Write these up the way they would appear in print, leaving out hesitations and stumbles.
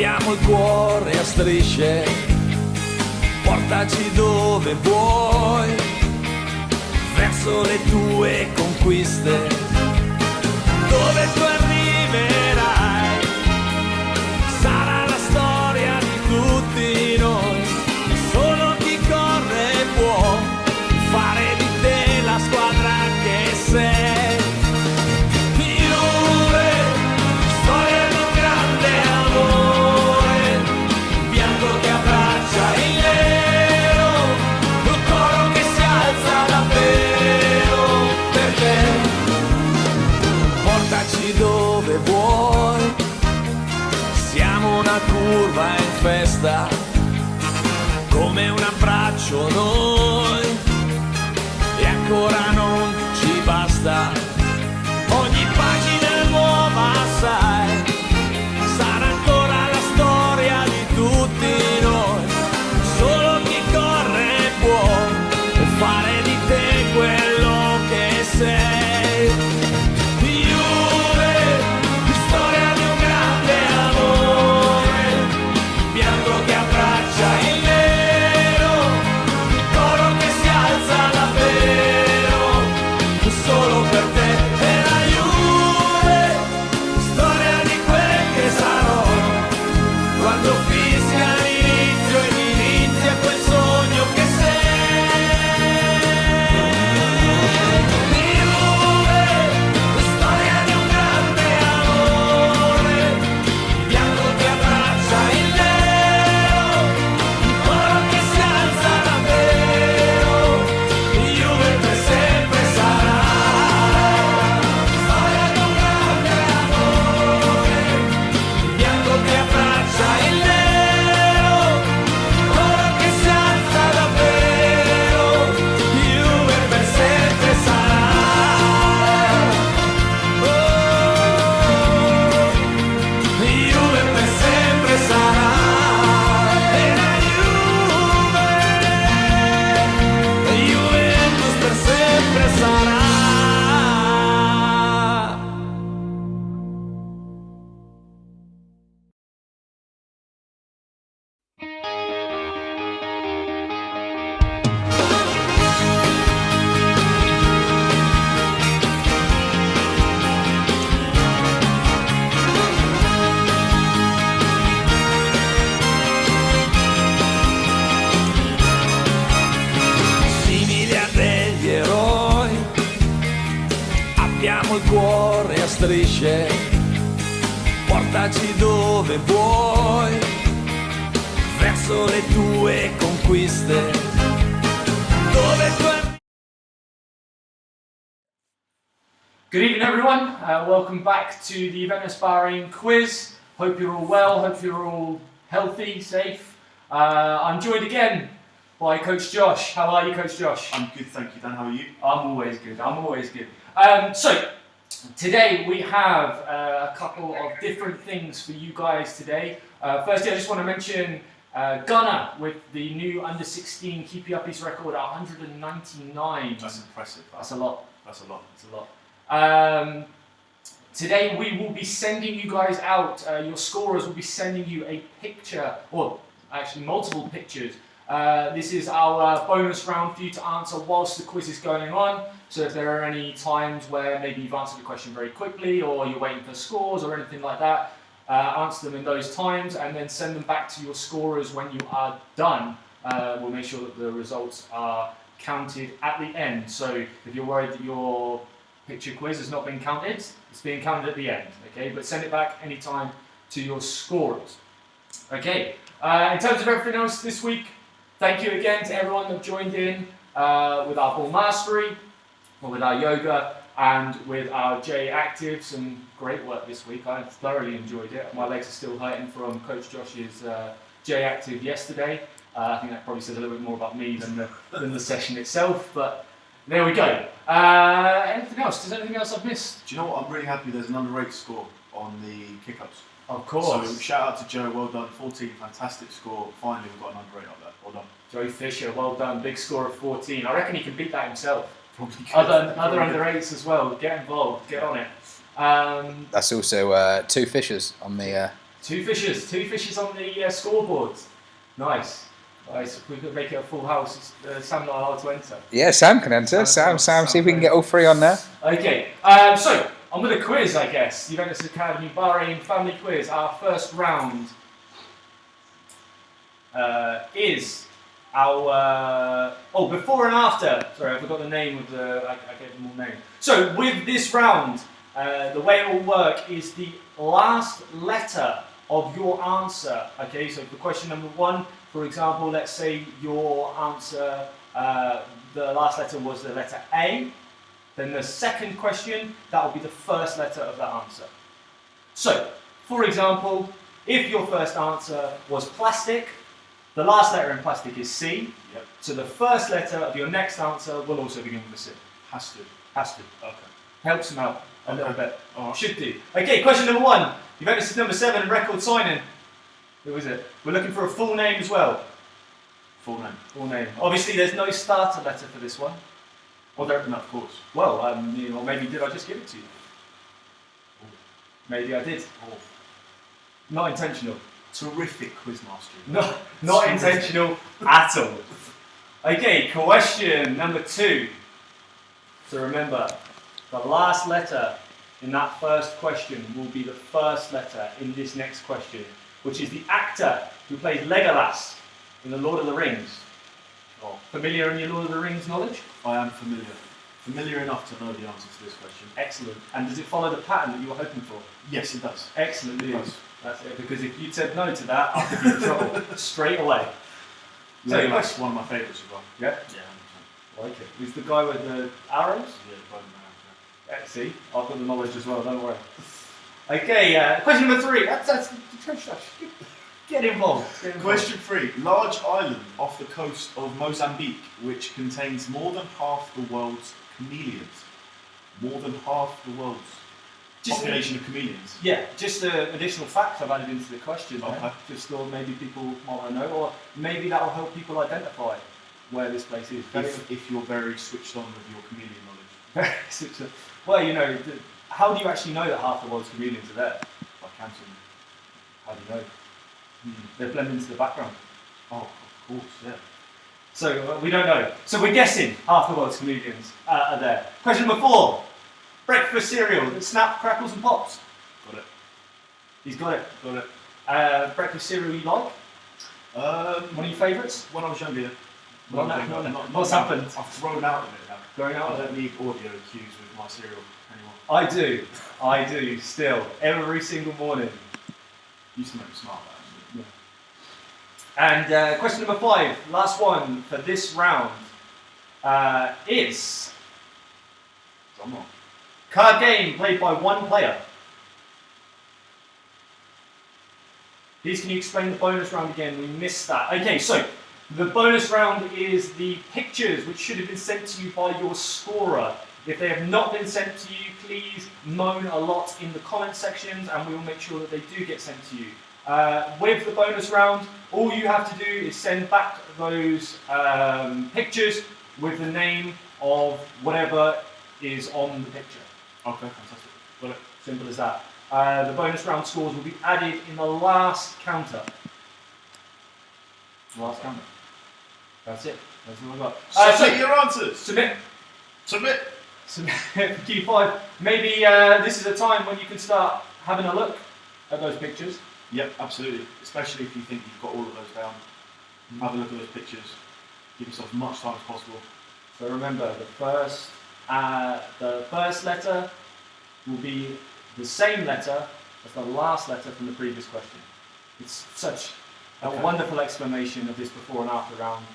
Abbiamo il cuore a strisce, portaci dove vuoi, verso le tue conquiste, dove tu arriverai, sarà la storia di tutti noi, solo chi corre può fare di te la squadra che sei. Dove vuoi, siamo una curva in festa, come un abbraccio noi, e ancora non ci basta, ogni pagina nuova sai, sarà ancora la storia di tutti noi, solo chi corre può fare di te quello che sei. Il cuore a strisce, portaci dove vuoi, verso le tue conquiste, dove tu... Good evening everyone, welcome back to the Juventus Bahrain quiz. Hope you're all well, hope you're all healthy, safe. I'm joined again by Coach Josh. How are you, Coach Josh? I'm good, thank you, Dan. How are you? I'm always good. So, today we have a couple of different things for you guys today. Firstly, I just want to mention Gunnar with the new under-16 keeping up his record at 199. That's impressive. That's a lot. That's a lot. Today we will be sending you guys out, your scorers will be sending you a picture, or actually multiple pictures. This is our bonus round for you to answer whilst the quiz is going on. So if there are any times where maybe you've answered the question very quickly or you're waiting for scores or anything like that, answer them in those times and then send them back to your scorers when you are done. We'll make sure that the results are counted at the end. So if you're worried that your picture quiz has not been counted, it's being counted at the end, okay? But send it back anytime to your scorers. Okay, in terms of everything else this week, thank you again to everyone that joined in with our ball mastery, or with our yoga, and with our J Active. Some great work this week. I thoroughly enjoyed it. My legs are still hurting from Coach Josh's J Active yesterday. I think that probably says a little bit more about me than the session itself, but there we go. Anything else? Is there anything else I've missed? Do you know what? I'm really happy there's an under-8 score on the kick-ups. Of course. So shout out to Joe, well done, 14, fantastic score. Finally we've got an under-8 up there, well done. Joe Fisher, well done, big score of 14. I reckon he can beat that himself. Probably good. Other under-8s as well, get involved, get on it. That's also 2 Fishers on the Two fishes on the scoreboard. Nice. If we could make it a full house, Sam not allowed to enter. Yeah, Sam can enter. Sam, see if we can get all three on there. Okay, so I'm going to quiz, I guess. Juventus Academy Bahrain family quiz. Our first round is our before and after. Sorry, I forgot the name of the. I gave them all name. So with this round, the way it will work is the last letter of your answer. Okay, so for question number 1, for example, let's say your answer, the last letter was the letter A. Then the second question, that will be the first letter of that answer. So, for example, if your first answer was plastic, the last letter in plastic is C. Yep. So the first letter of your next answer will also begin with a C. Has to. Has to. Okay. Helps them out a little bit. Alright. Should do. Okay, question number 1. Juventus number 7 record signing. Who is it? We're looking for a full name as well. Full name. Full name. Obviously, there's no starter letter for this one. Well, there, no, of course. Well, or maybe did I just give it to you? Maybe I did. Oh. Not intentional. Terrific quiz master. No, not intentional at all. Okay, question number 2. So remember, the last letter in that first question will be the first letter in this next question, which is the actor who plays Legolas in The Lord of the Rings. Oh, familiar in your Lord of the Rings knowledge? I am familiar. Familiar enough to know the answer to this question. Excellent. And does it follow the pattern that you were hoping for? Yes, it does. Excellent It news. does. That's it, because if you'd said no to that, I could be in trouble straight away. So, Legolas, one of my favourites as well. Yeah? Yeah, 100%. Like it. Who's the guy with the arrows? Yeah, both of them. See, I've got the knowledge as well, don't worry. Okay, question number 3. That's get involved. Get involved. Question 3. Large island off the coast of Mozambique, which contains more than half the world's chameleons. More than half the world's population of chameleons. Yeah, just an additional fact I've added into the question. Okay. There. Just thought maybe people might want to know, or maybe that will help people identify where this place is. If you're very switched on with your chameleon knowledge. Well, you know, how do you actually know that half the world's chameleons are there? By counting. How do you know? They blend into the background. Oh, of course, yeah. So we don't know. So we're guessing half the world's chameleons are there. Question number 4. Breakfast cereal that snap, crackles and pops. Got it. He's got it. Got it. Breakfast cereal you like? One of your favourites? When I was younger, yeah. What's happened? I've thrown out of it now. Going out I of it? don't need audio cues with my cereal anymore. I do, still. Every single morning. Used to make me smile, actually. Yeah. And question number 5, last one for this round, is Drum roll. card game played by one player. Please can you explain the bonus round again? We missed that. Okay, so the bonus round is the pictures which should have been sent to you by your scorer. If they have not been sent to you, please moan a lot in the comment sections and we will make sure that they do get sent to you. With the bonus round, all you have to do is send back those pictures with the name of whatever is on the picture. Okay, fantastic. Got it. Simple as that. The bonus round scores will be added in the last counter. Last counter. That's it. That's all I've got. Submit your answers. Submit. Submit. Submit for Q5. Maybe this is a time when you can start having a look at those pictures. Yep, absolutely. Especially if you think you've got all of those down. Have a look at those pictures. Give yourself as much time as possible. So remember, the first letter will be the same letter as the last letter from the previous question. It's such a wonderful explanation of this before and after round.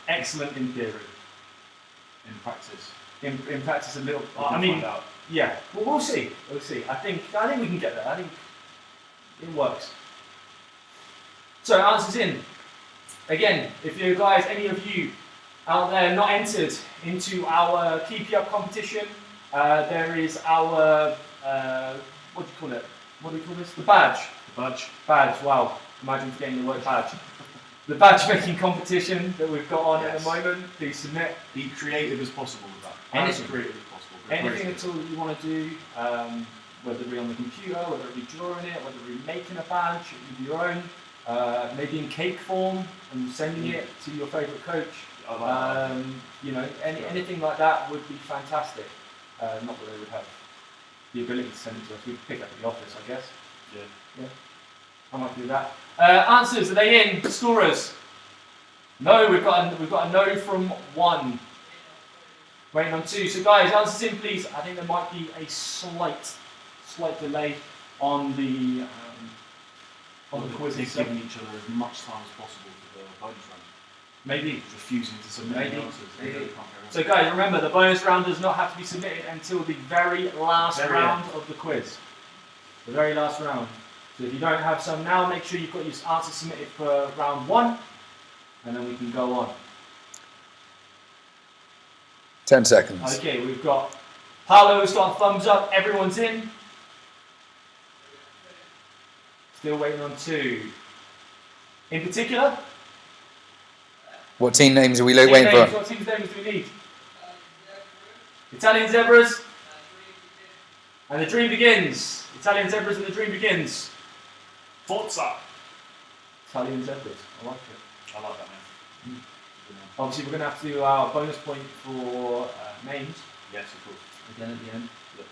Excellent in theory. In practice. In practice, a little. We'll I mean, find out. yeah. Well, we'll see. We'll see. I think we can get there. I think it works. So answers in. Again, if you guys, any of you out there not entered into our Keep You Up competition, there is our what do you call it? What do we call this? The badge. The badge. Badge. Wow. Imagine forgetting the word badge. The badge making competition that we've got on at the moment. Please submit. Be creative as possible with that. Anything. As creative as possible. Anything at all that you want to do, whether it be on the computer, whether it be drawing it, whether it be making a badge with your own, maybe in cake form and sending it to your favourite coach. You know, anything like that would be fantastic. Not that they would have the ability to send it to us. We'd pick it up at the office, I guess. Yeah. I'm happy with that. Answers, are they in? Scorers? No, we've got a no from 1. Waiting on 2. So guys, answers in please. I think there might be a slight delay on the quiz. They're giving each other as much time as possible for the bonus round. Maybe. Refusing to submit the answers. Maybe. So guys, remember the bonus round does not have to be submitted until the very last round of the quiz. The very last round. So if you don't have some now, make sure you've got your answers submitted for round 1, and then we can go on. 10 seconds. Okay, we've got Paolo's got a thumbs up, everyone's in. Still waiting on 2. In particular? What team names are we waiting for? What team names do we need? Italian Zebras. And the dream begins. Italian Zebras and the dream begins. Forza! Italian Zebras, I like it. I like that name. Obviously we're going to have to do our bonus point for names. Yes, of course. Again at the end. Look.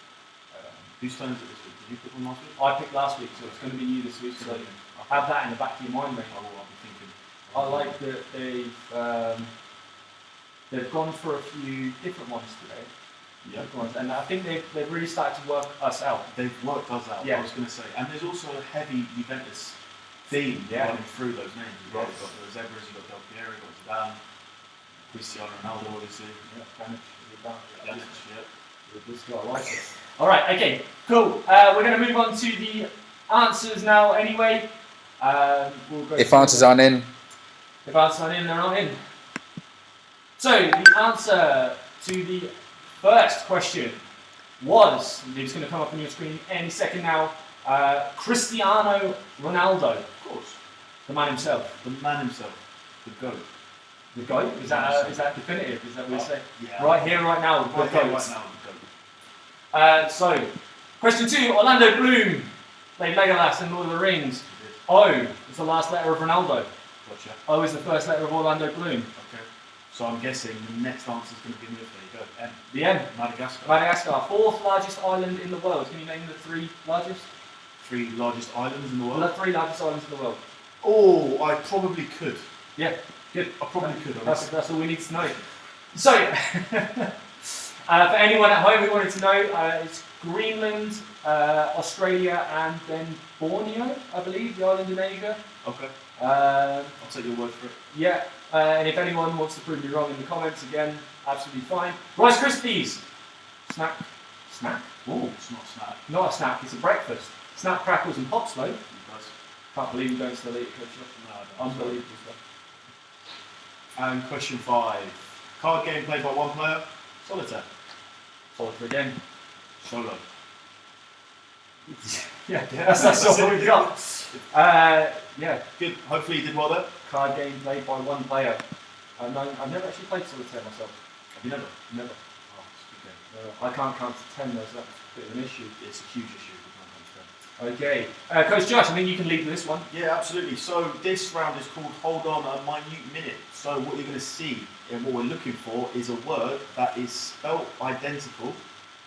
Whose turn is it this week? Did you pick one last week? I picked last week, so it's going to be you this week. So have that in the back of your mind, mate. I'll be thinking. I like that they've gone for a few different ones today. Yeah. And I think they've really started to work us out. They've worked us out, Yeah. I was going to say. And there's also a heavy Juventus theme running through those names as well. You've got the Zebras, you've got Del Piero, you've got Zidane, Cristiano Ronaldo, obviously. Yeah, I like it. Alright, okay, cool. We're going to move on to the answers now anyway. We'll go If answers aren't in, If answers aren't in, they're not in. So, the answer to the first question was, it's going to come up on your screen any second now, Cristiano Ronaldo. Of course. The man himself. The man himself. The GOAT. The GOAT? Is that definitive? Is that what we say? Yeah. Right here, right now, the Right GOAT. here, right now, the GOAT. So, question 2, Orlando Bloom played Legolas in Lord of the Rings. O is the last letter of Ronaldo. Gotcha. O is the first letter of Orlando Bloom. Okay. So I'm guessing the next answer is going to be there you go. M. The M. Madagascar. Madagascar, 4th largest island in the world. Can you name the 3 largest? 3 largest islands in the world. The 3 largest islands in the world. Oh, I probably could. Yeah, good. I probably could. That's all we need to know. So, for anyone at home who wanted to know, it's Greenland, Australia, and then Borneo, I believe, the island in Asia. Okay. I'll take your word for it. Yeah, and if anyone wants to prove me wrong in the comments, again, absolutely fine. Rice Krispies! Snack. Oh, it's not a snack. Not a snack, it's a breakfast. Snap, crackles, and pops, though. You guys. Can't believe you don't still eat it, Coach. No, I don't. Unbelievable stuff. And question 5. Card game played by one player. Solitaire. Solitaire again. Solo. Yeah, that's all we've got. Yeah. Good. Hopefully you did well there. Card game played by one player. No, I've never actually played Solitaire myself. Have you never? Never. Oh, it's okay. I can't count to 10 though, so that's a bit of an issue. It's a huge issue. Okay. Coach Josh, I think you can lead this one. Yeah, absolutely. So this round is called Hold On a Minute Minute. So what you're going to see and what we're looking for is a word that is spelt identical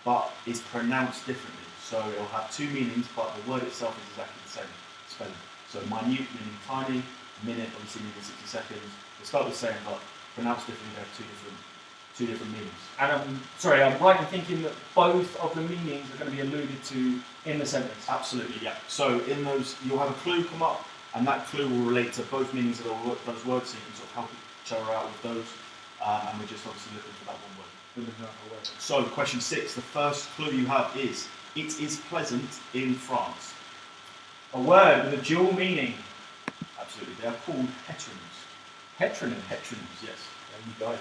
but is pronounced differently. So it'll have 2 meanings, but the word itself is exactly the same spelling. So minute meaning tiny, minute obviously meaning 60 seconds. They spelled the same but pronounced differently. They have two different meanings. And I'm right in thinking that both of the meanings are going to be alluded to in the sentence. Absolutely, yeah. So in those, you'll have a clue come up, and that clue will relate to both meanings of those words, so you can sort of help each other out with those. And we're just obviously looking for that one word. So question 6, the first clue you have is, it is pleasant in France. A word with a dual meaning. Absolutely, they are called heteronyms. Heteronyms? Heteronyms, yes. There you go.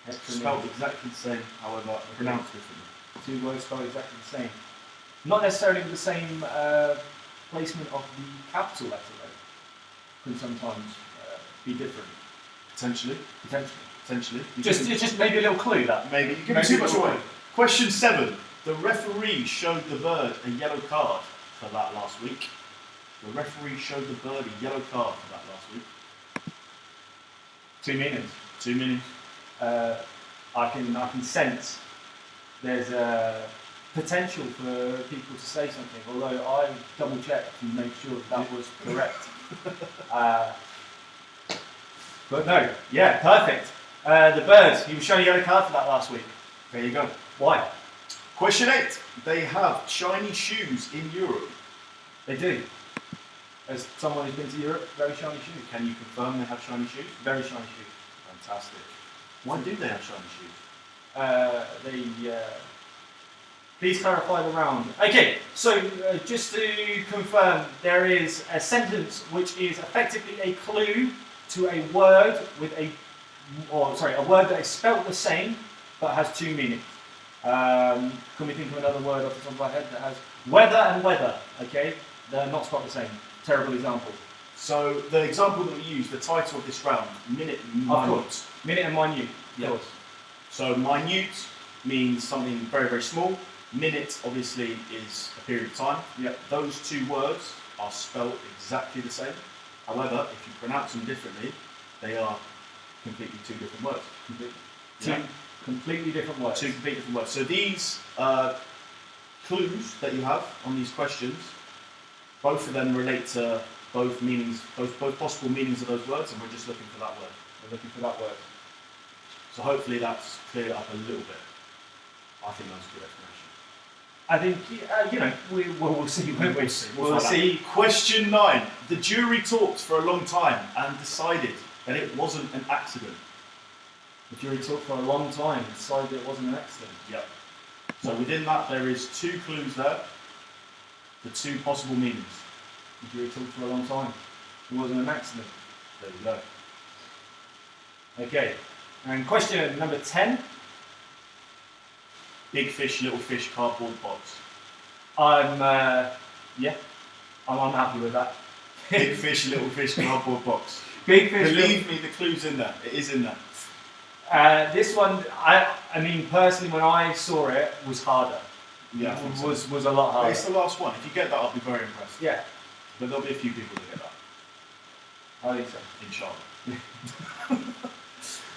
Heteronym. Spelled exactly the same, however, pronounced differently. 2 words spelled exactly the same. Not necessarily with the same placement of the capital letter though. Can sometimes be different. Potentially. Potentially. You Just maybe a little clue that. Maybe. You're giving too much away. Question 7. The referee showed the bird a yellow card for that last week. The referee showed the bird a yellow card for that last week. 2 meanings. 2 meanings. I can sense there's a potential for people to say something, although I double checked and made sure that was correct. But no, yeah, perfect. The birds, you were shown a yellow card for that last week. There you go. Why? Question 8. They have shiny shoes in Europe. They do. As someone who's been to Europe, very shiny shoes. Can you confirm they have shiny shoes? Very shiny shoes. Fantastic. Why do they have shiny shoes? Please clarify the round. Okay, so just to confirm, there is a sentence which is effectively a clue to a word with a word that is spelt the same but has 2 meanings. Can we think of another word off the top of our head that has weather and weather? Okay, they're not spelt the same. Terrible example. So the example that we use, the title of this round, minute, minute. Of course. Minute and minute. Yeah. Of course. So minute means something very, very small. Minute, obviously, is a period of time. Yep. Those 2 words are spelled exactly the same. However, if you pronounce them differently, they are completely 2 different words. Two completely different words. 2 completely different words. So these clues that you have on these questions, both of them relate to both meanings, both possible meanings of those words, and we're just looking for that word. We're looking for that word. So hopefully that's cleared it up a little bit. I think that's a good explanation. I think, we'll see, won't we? We'll see. Question 9. The jury talked for a long time and decided that it wasn't an accident. The jury talked for a long time and decided it wasn't an accident. Yep. So within that there is 2 clues there, the 2 possible meanings. The jury talked for a long time. It wasn't an accident. There you go. Okay. And question number 10. Big fish, little fish, cardboard box. I'm happy with that. Big fish, little fish, cardboard box. Big fish. Believe me, the clue's in there. It is in there. This one, I mean, personally, when I saw it, was harder. Yeah, was a lot harder. It's the last one. If you get that, I'll be very impressed. Yeah, But there'll be a few people that get that. I think so. Inshallah.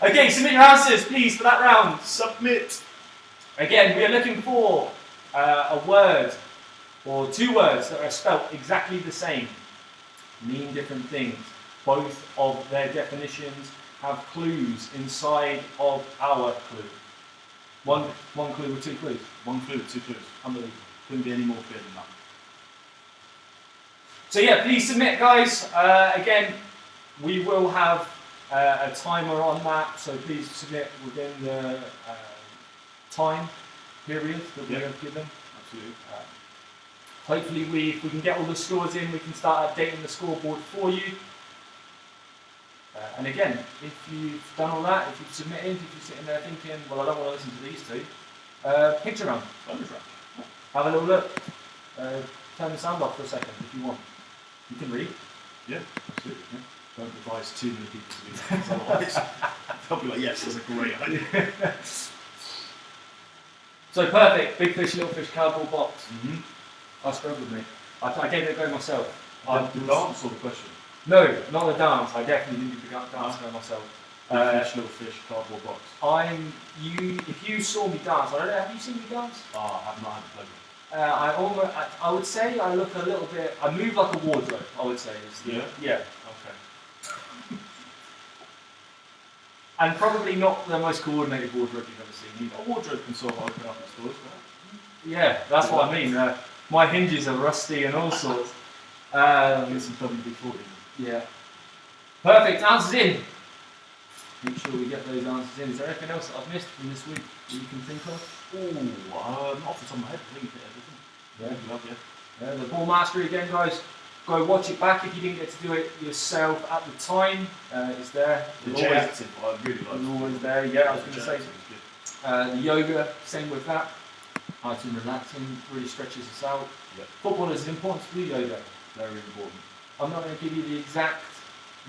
Okay, submit your answers, please, for that round. Submit. Again, we are looking for a word or 2 words that are spelt exactly the same, mean different things. Both of their definitions have clues inside of our clue. One clue with 2 clues. 1 clue, 2 clues. Unbelievable. Couldn't be any more clear than that. So yeah, please submit, guys. Again, we will have a timer on that, so please submit within the time period that we have given. Absolutely. Hopefully, if we can get all the scores in, we can start updating the scoreboard for you. And again, if you've done all that, if you've submitted, if you're sitting there thinking, well, I don't want to listen to these 2, picture round. Bonus round. Have a little look. Turn the sound off for a second if you want. You can read. Yeah, absolutely. Yeah. Don't advise too many people to do that, 'cause otherwise they'll be like, yes, that's a great idea. So perfect. Big fish, little fish, cardboard box. Mm-hmm. I struggled, mate. I gave it a go myself. The dance or the question? No, not the dance. I definitely didn't do the dance go myself. Big fish, little fish, cardboard box. If you saw me dance, I don't know. Have you seen me dance? I have not had the pleasure. I would say I look a little bit. I move like a wardrobe. I would say. Yeah. Okay. And probably not the most coordinated wardrobe you've ever seen either. A wardrobe can sort of open up at stores, right? Yeah, that's what I mean. My hinges are rusty and all sorts. Get some WD-40. Yeah. Perfect. Answers in. Make sure we get those answers in. Is there anything else that I've missed from this week that you can think of? Not off the top of my head. I think you hit everything. Yeah. The ball mastery again, guys. Go watch it back if you didn't get to do it yourself at the time. It's there. The It's J always, active, I really like. it's always there. Yeah, I was going to say. It's good. The yoga, same with that. Nice and relaxing, really stretches us out. Yep. Footballers, it's important to do yoga. Very important. I'm not going to give you the exact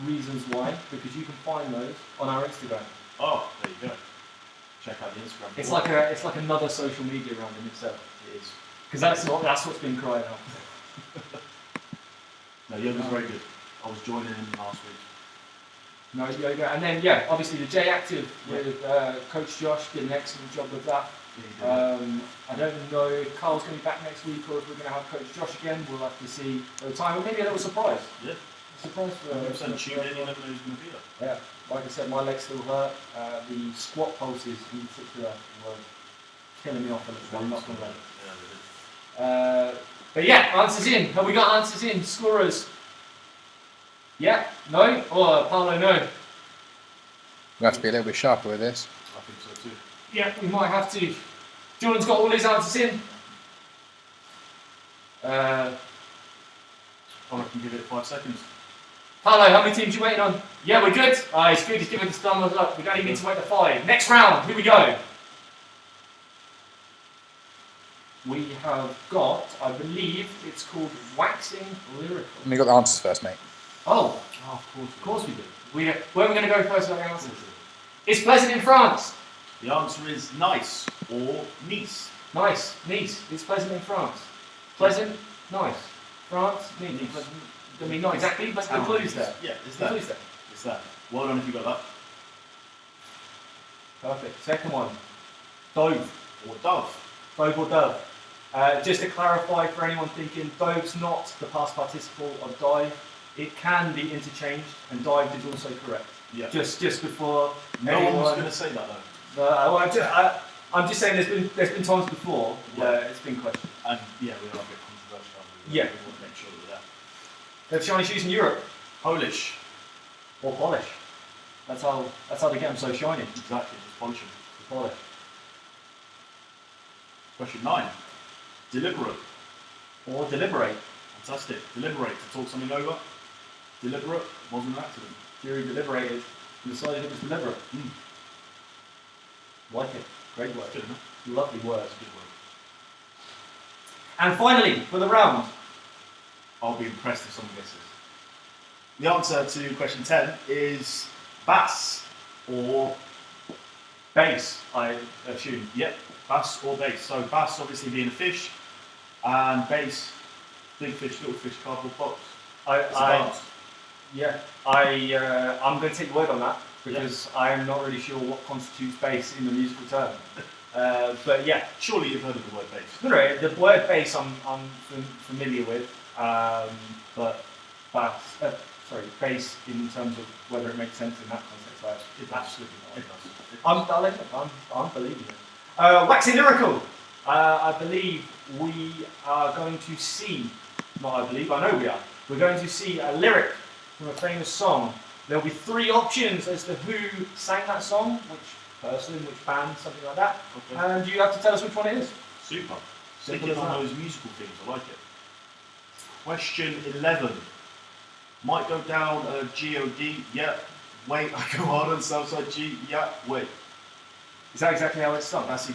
reasons why, because you can find those on our Instagram. Oh, there you go. check out the Instagram. It's Or- like another social media round in itself. It is. Because that's what's been crying out. No, yoga's very good. I was joining him last week. No yoga, and then obviously the J Active with Coach Josh did an excellent job with that. Yeah, I don't know if Carl's going to be back next week or if we're going to have Coach Josh again. We'll have to see at the time. Or maybe a little surprise. Yeah. Surprise for 100% tune in, you never know who's going to be there. Yeah, like I said, my legs still hurt. The squat pulses in particular were killing me off a little bit. I'm not going to lie. Yeah, But yeah, answers in. Have we got answers in? Scorers? Yeah? No? Or Paolo, no? We have to be a little bit sharper with this. I think so too. Yeah, we might have to. Jordan's got all his answers in. I can give it 5 seconds. Paolo, how many teams are you waiting on? Yeah, we're good. It's good. He's giving us thumbs up. We don't even need to wait for 5. Next round. Here we go. We have got, I believe, it's called Waxing Lyrical. And we got the answers first, mate. Oh, of course we do. Where are we going to go first with the answers? It's pleasant in France. The answer is nice or Nice. Nice. Nice. It's pleasant in France. Pleasant, nice. France, Nice. Nice. I mean, not exactly, but the clues there. Yeah, it's The that. clues there. It's that. Well done if you got that. Perfect. Second one. Dove. Or Dove. Dove or dove. Just to clarify for anyone thinking, dove's not the past participle of dive. It can be interchanged, and dived is also correct. Yeah. Just before No one was anyone. going to say that though. I'm just saying there's been times before where it's been questioned. And yeah, we are a bit controversial. Yeah. We want to make sure that They have shiny shoes in Europe, Polish. or polish. That's how they get them so shiny. Exactly, just polish them. Polish. Question 9. Deliberate. Or deliberate. Fantastic. Deliberate. To talk something over. Deliberate. Wasn't an accident. Jury deliberated and decided it was deliberate. Like it. Great word. Good enough. Lovely word. Good word. And finally, for the round. I'll be impressed if someone guesses. The answer to question 10 is bass or Bass, I assume. yep, bass or bass. So bass obviously being a fish, and bass, big fish, little fish, cardboard box. It's a dance. I'm going to take your word on that because I am not really sure what constitutes bass in the musical term. But yeah, Surely you've heard of the word bass. no, the word bass I'm familiar with, but bass in terms of whether it makes sense in that context, It does. absolutely It not. does. I'm believing it. Waxing Lyrical. I believe we are going to see. Not I believe. I know we are. We're going to see a lyric from a famous song. There'll be 3 options as to who sang that song, which person, which band, something like that. Okay. And you have to tell us which one it is. Super. Simple Sticking as on that. those musical things, I like it. Question 11. Might go down G-O-D, yeah. Wait, I go hard on Southside G, yeah, wait. Is that exactly how it's sung? That's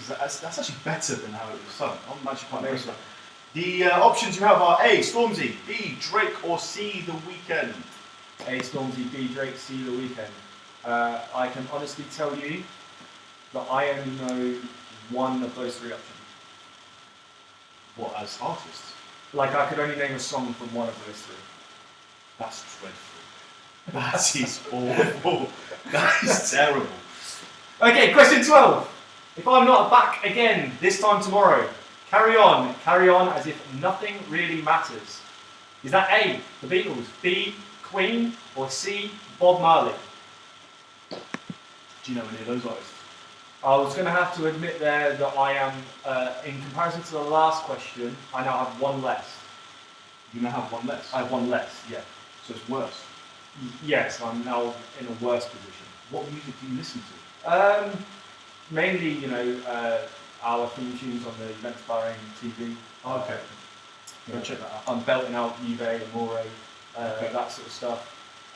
actually better than how it was sung. I'm actually quite Amazing. impressed. The options you have are A, Stormzy, B, Drake, or C, The Weeknd. A, Stormzy, B, Drake, C, The Weeknd. I can honestly tell you that I only know one of those 3 options. What, as artists? Like I could only name a song from one of those 3. That's dreadful. That is awful. That is terrible. Okay, question 12. If I'm not back again this time tomorrow, carry on as if nothing really matters. Is that A, the Beatles, B, Queen, or C, Bob Marley? Do you know any of those artists? I was going to have to admit there that I am, in comparison to the last question, I now have 1 less. You now have 1 less. I have 1 less, yeah. So it's worse. Yes, I'm now in a worse position. What music do you listen to? Mainly, our theme tunes on the Juventus Bahrain TV. Okay. Yeah. Go check that out. I'm belting out Juve, Amore, Okay. that sort of stuff.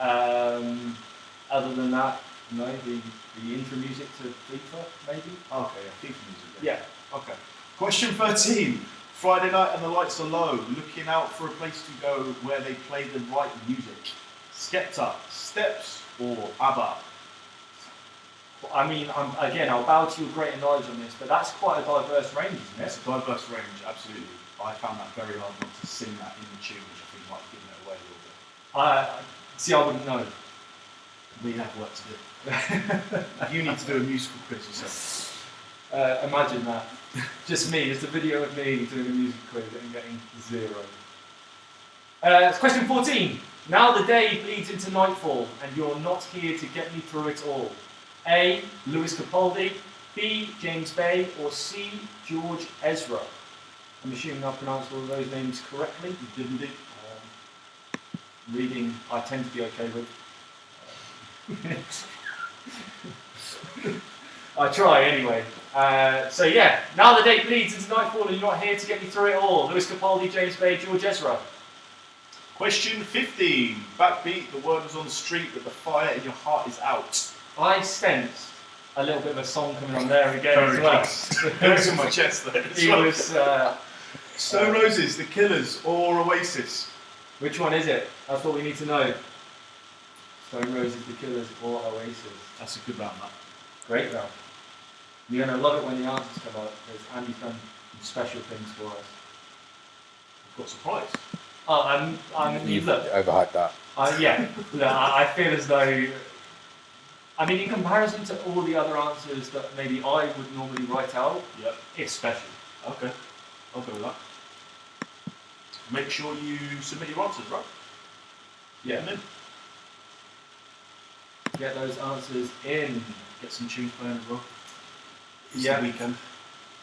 Other than that, no, the intro music to FIFA, maybe. Okay, yeah, FIFA music. Yeah. Okay. Question 13. Friday night and the lights are low. Looking out for a place to go where they play the right music. Skepta, Steps, or ABBA? I mean, I'll bow to your greater knowledge on this, but that's quite a diverse range, isn't It's it? a diverse range, absolutely. I found that very hard not to sing that in the tune, which I think might have given it away a little bit. See, I wouldn't know. We have work to do. You need to do a musical quiz yourself. Imagine that. Just me, just a video of me doing a music quiz and getting 0. Question 14. Now the day bleeds into nightfall, and you're not here to get me through it all. A. Lewis Capaldi, B. James Bay, or C. George Ezra. I'm assuming I've pronounced all of those names correctly. You did indeed. Reading, I tend to be okay with. I try anyway. So yeah, now the day bleeds into nightfall, and you're not here to get me through it all. Lewis Capaldi, James Bay, George Ezra. Question 15. Backbeat, the word was on the street, but the fire in your heart is out. I sensed a little bit of a song coming on there again Very as well. close. It was in my chest there. He was. Stone Roses, The Killers, or Oasis? Which one is it? That's what we need to know. Stone Roses, The Killers, or Oasis. That's a good round, that. Great round. You're going to love it when the answers come out, because Andy's done some special things for us. I've got surprised. Oh, You've look. overhyped that. Yeah, look, I feel as though, I mean, in comparison to all the other answers that maybe I would normally write out, Yep. it's special. Okay. I'll go with that. Make sure you submit your answers, right? Yeah. And then Get those answers in. get some tunes playing as well. It's Yeah. the weekend.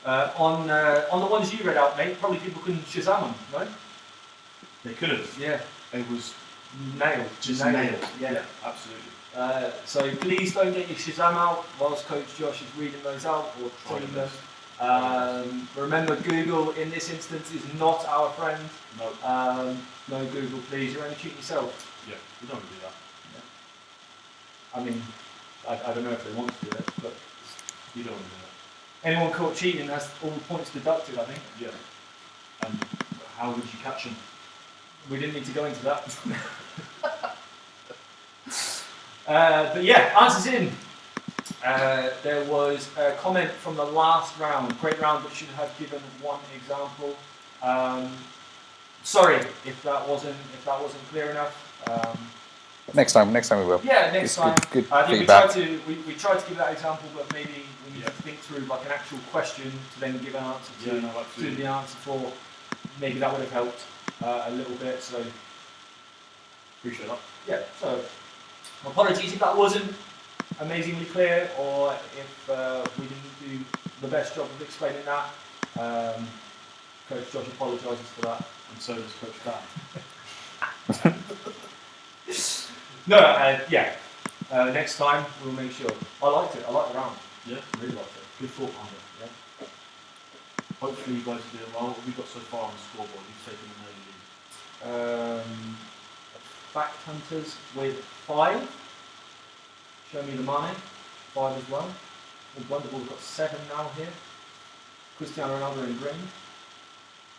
On the ones you read out, mate, probably people couldn't Shazam them, no? They could have. Yeah. It was Nailed. just Nailed. nailed. Yeah. Absolutely. So please don't get your Shazam out whilst Coach Josh is reading those out or telling them. Remember, Google in this instance is not our friend. No. No Google, please. You're only cheating yourself. Yeah. We don't want to do that. I mean, I don't know if they want to do it, but You don't want to do anyone caught cheating has all points deducted, I think. that. Yeah. And how would you catch them? We didn't need to go into that. But yeah, answers in. There was a comment from the last round. Great round, but should have given one example. Sorry if that wasn't clear enough. Next time we will. Yeah, next It's time. good I think feedback. we tried to give that example, but maybe we need to think through like an actual question to then give an answer to, Yeah, no, to absolutely. the answer for. Maybe that would have helped a little bit. So Appreciate that. yeah. So apologies if that wasn't amazingly clear, or if we didn't do the best job of explaining that. Coach Josh apologises for that. And so does Coach Dan. No, yeah. Next time we'll make sure. I liked it. I liked the round. Yeah. Really liked it. Good thought behind it. Yeah. Hopefully you guys are doing well. What have we got so far on the scoreboard? You've taken an early lead. Fact Hunters with 5. Show me the money. 5 as well. Wonderful's got 7 now here. Cristiano Ronaldo in green.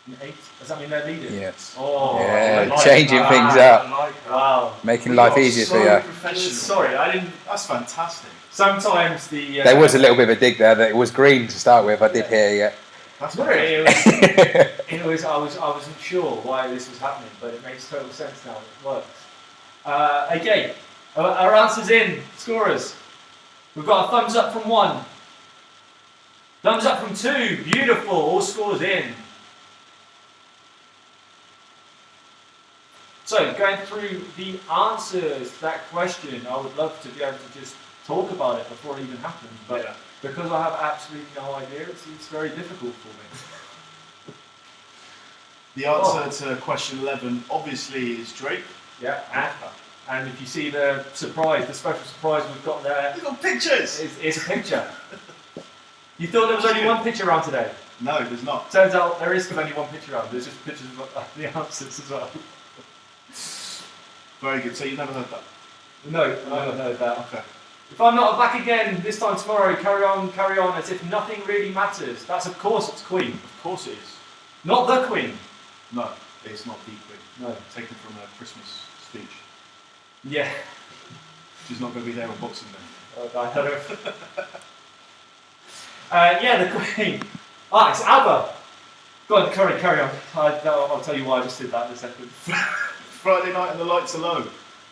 In 8. Does that mean they're leading? Yes. Oh, Yeah, I like changing that. things up. I like that. Wow. Making We life got easier so for you. professional. Sorry, I didn't. That's fantastic. Sometimes the. There was a little bit of a dig there that it was green to start with. I did hear you. That's Sorry, fantastic. it was. I wasn't sure why this was happening, but it makes total sense now. It works. Okay, our answers in. Scorers. We've got a thumbs up from 1. Thumbs up from 2. Beautiful. All scores in. So, going through the answers to that question, I would love to be able to just talk about it before it even happens, but Yeah. because I have absolutely no idea, it's very difficult for me. The answer to question 11 obviously is Drake. Yeah, and if you see the surprise, the special surprise we've got there, We've got pictures! it's a picture. You thought there was only one picture around today? No, there's not. Turns out there is still only one picture around. There's just pictures of the answers as well. Very good. So you never heard that? No, I haven't heard that. Okay. If I'm not back again this time tomorrow, carry on as if nothing really matters. That's of course it's Queen. Of course it is. Not the Queen. No, it's not the Queen. No. Taken from a Christmas speech. Yeah. She's not going to be there on Boxing Day. I don't know. Yeah, the Queen. Ah, it's ABBA. Go on, carry on. I'll tell you why I just did that in a second. Friday night and the lights are low.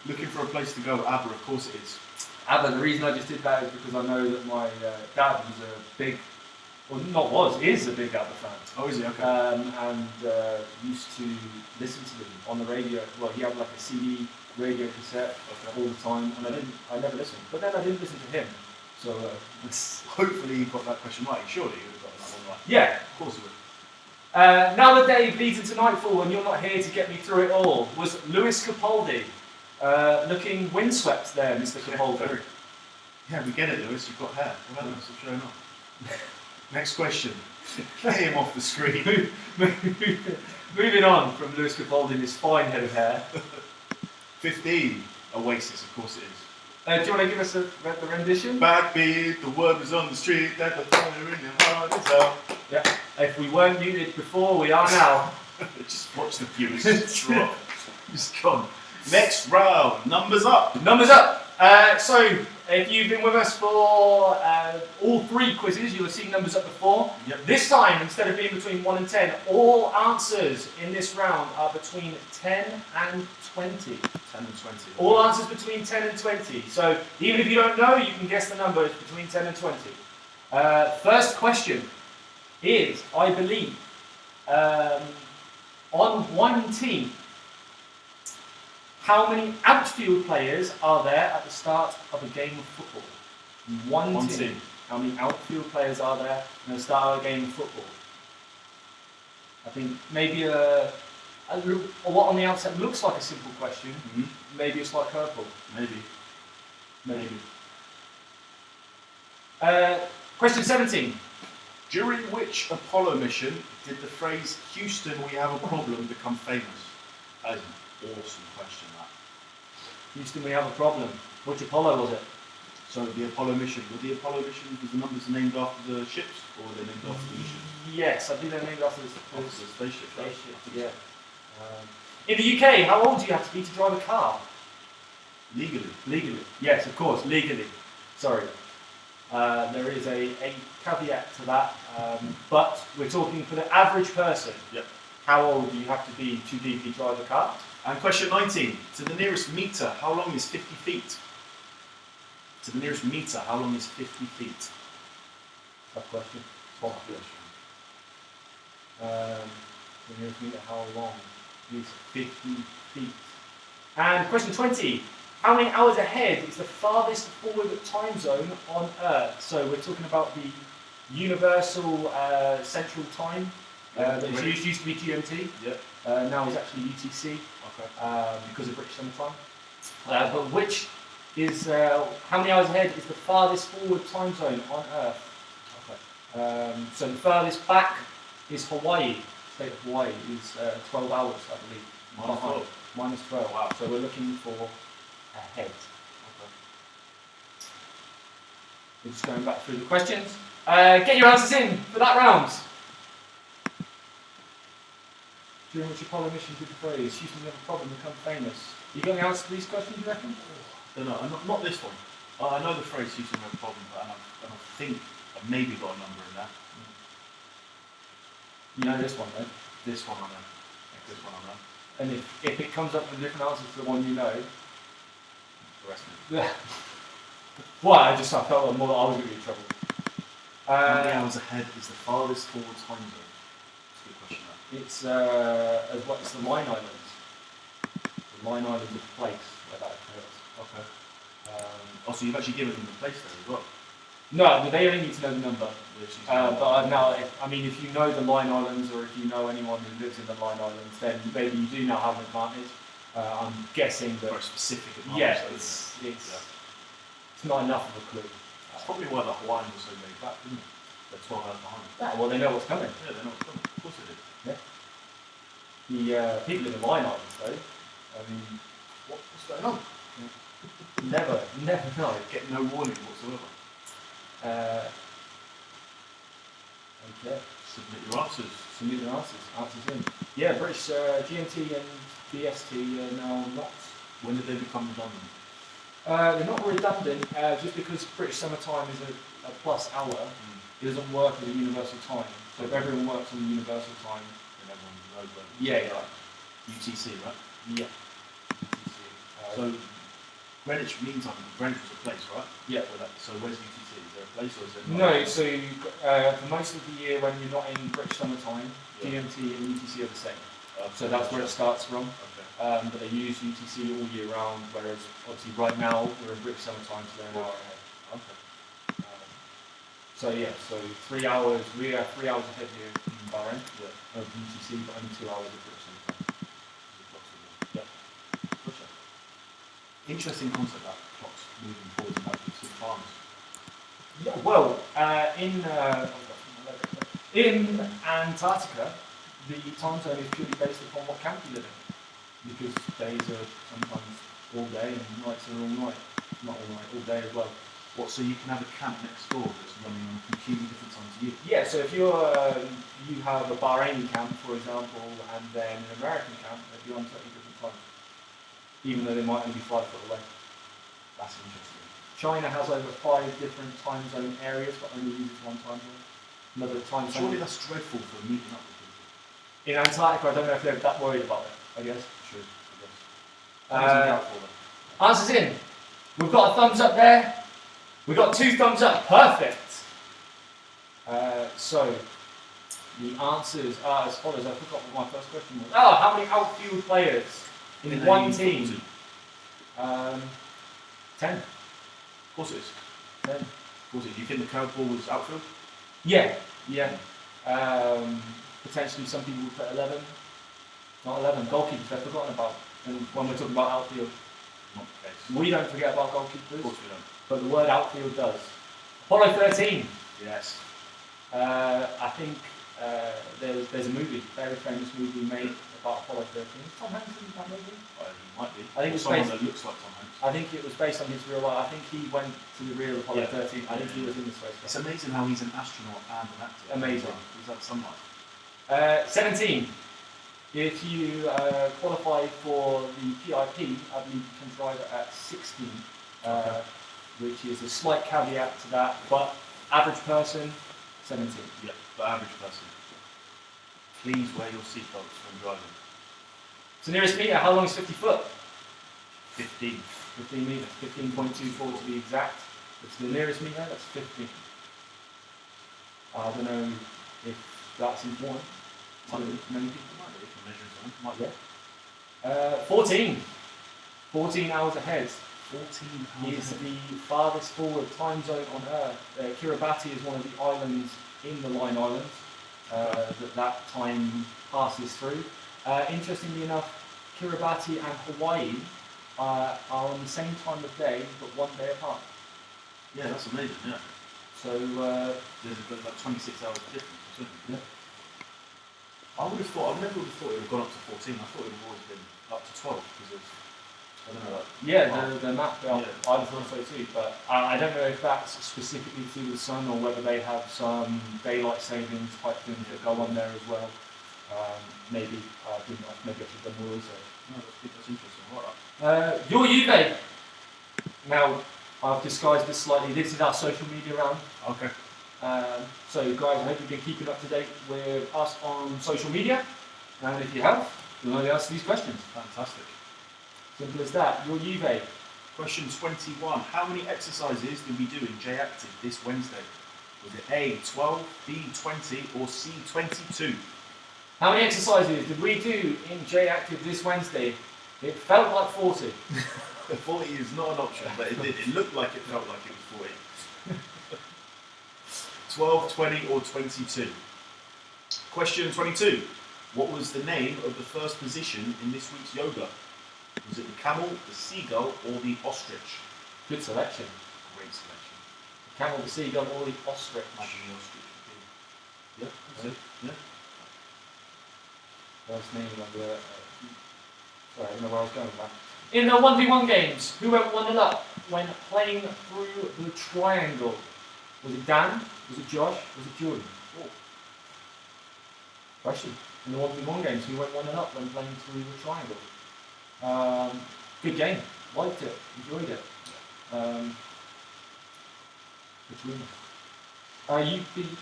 Looking for a place to go. ABBA, of course it is. ABBA, the reason I just did that is because I know that my dad was a big, well not was, is a big ABBA fan. Oh, is he? Okay. And used to listen to them on the radio. Well, he had like a CD radio cassette all the time, and I never listened. But then I didn't listen to him. So hopefully you got that question right. Surely you would have gotten that one right. yeah. Of course you would. Now the day leads into nightfall, and you're not here to get me through it all. Was Lewis Capaldi looking windswept there, Mr. Capaldi? Yeah, we get it, Lewis. You've got hair. Well, that's what's showing off. Next question. Get him off the screen. Moving on from Lewis Capaldi and his fine head of hair. 15. Oasis, of course it is. Do you want to give us the rendition? Backbeat, the word was on the street, that the fire in your heart is out. Yeah. If we weren't muted before, we are now. Just watch the viewers just drop. Just gone. Next round. Numbers up. Numbers up. So, if you've been with us for all 3 quizzes, you'll have seen numbers up before. Yep. This time, instead of being between 1 and 10, all answers in this round are between 10 and 20. 10 and 20. All answers between 10 and 20. So, even if you don't know, you can guess the numbers between 10 and 20. First question is, I believe, on one team, how many outfield players are there at the start of a game of football? One team. How many outfield players are there at the start of a game of football? I think maybe what on the outset looks like a simple question. Mm-hmm. Maybe it's like purple. Maybe. Question 17. During which Apollo mission did the phrase "Houston, we have a problem" become famous? That is an awesome question, that. Houston, we have a problem. Which Apollo was it? So the Apollo mission. Was the numbers named after the ships, or were they named after the missions? Yes, I think they're named after the spaceship. Right? Yeah. In the UK, how old do you have to be to drive a car? Legally. Yes, of course, legally. Sorry. There is a caveat to that, but we're talking for the average person. Yep. How old do you have to be to legally drive a car? And question 19. To the nearest metre, how long is 50 feet? To the nearest metre, how long is 50 feet? Tough question. The nearest metre, how long is 50 feet? And question 20. How many hours ahead is the farthest forward time zone on Earth? So we're talking about the universal central time. That used to be GMT. Yep. Now is actually UTC. Okay. Because of British Summer Time. But which is how many hours ahead is the farthest forward time zone on Earth? Okay. So the farthest back is Hawaii. State of Hawaii is 12 hours, I believe. Minus 12. Wow. So we're looking for ahead. Okay. We're just going back through the questions. Get your answers in for that round. During which Apollo mission did the phrase "Houston, we have a problem, become famous"? You got the answer to these questions, you reckon? I don't know. Not this one. I know the phrase "Houston, we have a problem," and I think I've maybe got a number in there. You know this one, though. This one I know. This one I know. And if it comes up with a different answer to the one you know, Arrest me. well, I felt like more that I was going to be in trouble. How many hours ahead is the farthest forward time zone? That's a good question. It's the Line Islands. The Line Islands is the place where that occurs. Okay. So you've actually given them the place there as well? No, but they only need to know the number. But now, if you know the Line Islands, or if you know anyone who lives in the Line Islands, then maybe you do now have an advantage. I'm guessing that. Very specific advantage. Yeah, it's not enough of a clue. That's probably why the Hawaiians were so laid back, isn't it? They're 12 hours behind. Yeah, well, they know what's coming. Yeah, they know what's coming. Of course they do. Yeah. The people in the Line Islands, though, I mean, what's going on? Never know. Get no warning whatsoever. Okay. Submit your answers. Submit your answers. Answers in. Yeah, British GMT and BST are now not. When did they become redundant? They're not redundant, just because British Summer Time is a plus hour. It doesn't work as a universal time. So if everyone works on the universal time, And everyone knows when. yeah. UTC, right? Yeah. So Greenwich means something. Greenwich was a place, right? Yeah. So where's UTC? Is there a place or is there No, so for most of the year when you're not in British Summer Time, GMT and UTC are the same. So that's where it starts from. Okay. But they use UTC all year round, whereas obviously right now we're in British Summer Time, so they're an hour ahead. Okay. So yeah, so 3 hours, we are 3 hours ahead here in Bahrain Yeah. of UTC, but only 2 hours of British Summer Time. Yeah. Gotcha. Interesting concept that clocks moving forward and backwards to farms. Yeah, well, in Antarctica, the time zone is purely based upon what camp you live in. Because days are sometimes all day and nights are all night. Not all night, all day as well. What, so you can have a camp next door that's running on completely different times to you? Yeah, so if you have a Bahraini camp, for example, and then an American camp, they'd be on totally different times. Even though they might only be 5 foot away. That's interesting. China has over 5 different time zone areas, but only uses one time zone. Another time zone. Surely that's dreadful for meeting up with people. In Antarctica, I don't know if they're that worried about it, I guess. True, I guess. Answers in. We've got a thumbs up there. We've got 2 thumbs up. Perfect. So, the answers are as follows. I forgot what my first question was. Oh, how many outfield players in one team? 10. Of course it is. 10. Of course it is. Do you think the curveball was outfield? Yeah. Potentially some people would put 11. Not 11. Goalkeepers, they're forgotten about. And when we're talking about outfield, Not the case. we don't forget about Of goalkeepers, course we don't. but the word outfield does. Apollo 13. Yes. I think there's a movie, very famous movie made about Apollo 13. Tom Hanks in that movie? He might be. I think Or it's someone based- that looks like Tom Hanks. I think it was based on his real life. I think he went to the real Apollo 13. I think he was in the space. It's amazing how he's an astronaut and an actor. Amazing. He's had some life. 17. If you qualify for the PIP, I believe you can drive it at 16, which is a slight caveat to that, but average person, 17. Yeah, the average person. Please wear your seatbelts when driving. So nearest meter, how long is 50 foot? 15. 15 metres, 15.24 to be exact. It's the nearest meter, that's 50. I don't know if that's important to many people. Might be, for measuring something. Might be. 14. 14 hours ahead. 14 hours. Is the farthest forward time zone on Earth. Kiribati is one of the islands in the Line Islands that time passes through. Interestingly enough, Kiribati and Hawaii are on the same time of day, but 1 day apart. Yeah, that's amazing, yeah. So, There's like 26 hours difference, isn't it? Yeah. I never would have thought it would have gone up to 14. I thought it would have always been up to 12 because of, I don't know, like... yeah, the map, I Yeah. thought so too, but I don't know if that's specifically to the sun or whether they have some daylight savings type things that go on there as well. Maybe I should have done more research. No, that's interesting. All right. Your Juve. Now, I've disguised this slightly. This is our social media round. Okay. So, guys, I hope you've been keeping up to date with us on social media. And if you have, you'll know the answer to these questions. Fantastic. Simple as that. Your Juve. Question 21. How many exercises did we do in J Active this Wednesday? Was it A, 12, B, 20, or C, 22? How many exercises did we do in J Active this Wednesday? It felt like 40. 40 is not an option, but it did. It looked like it felt like it was 40. 12, 20, or 22? Question 22. What was the name of the first position in this week's yoga? Was it the camel, the seagull, or the ostrich? Good selection. Great selection. The camel, the seagull, or the ostrich. Imagine the ostrich would be. Yeah, that's it. Yeah. First name of the... sorry, I don't know where I was going with that. In the 1v1 games, who went 1-0 up when playing through the triangle? Was it Dan? Was it Josh? Was it Jordan? Oh. Question. In the 1v1 games, who went 1-0 up when playing through the triangle? Good game. Liked it. Enjoyed it. Between you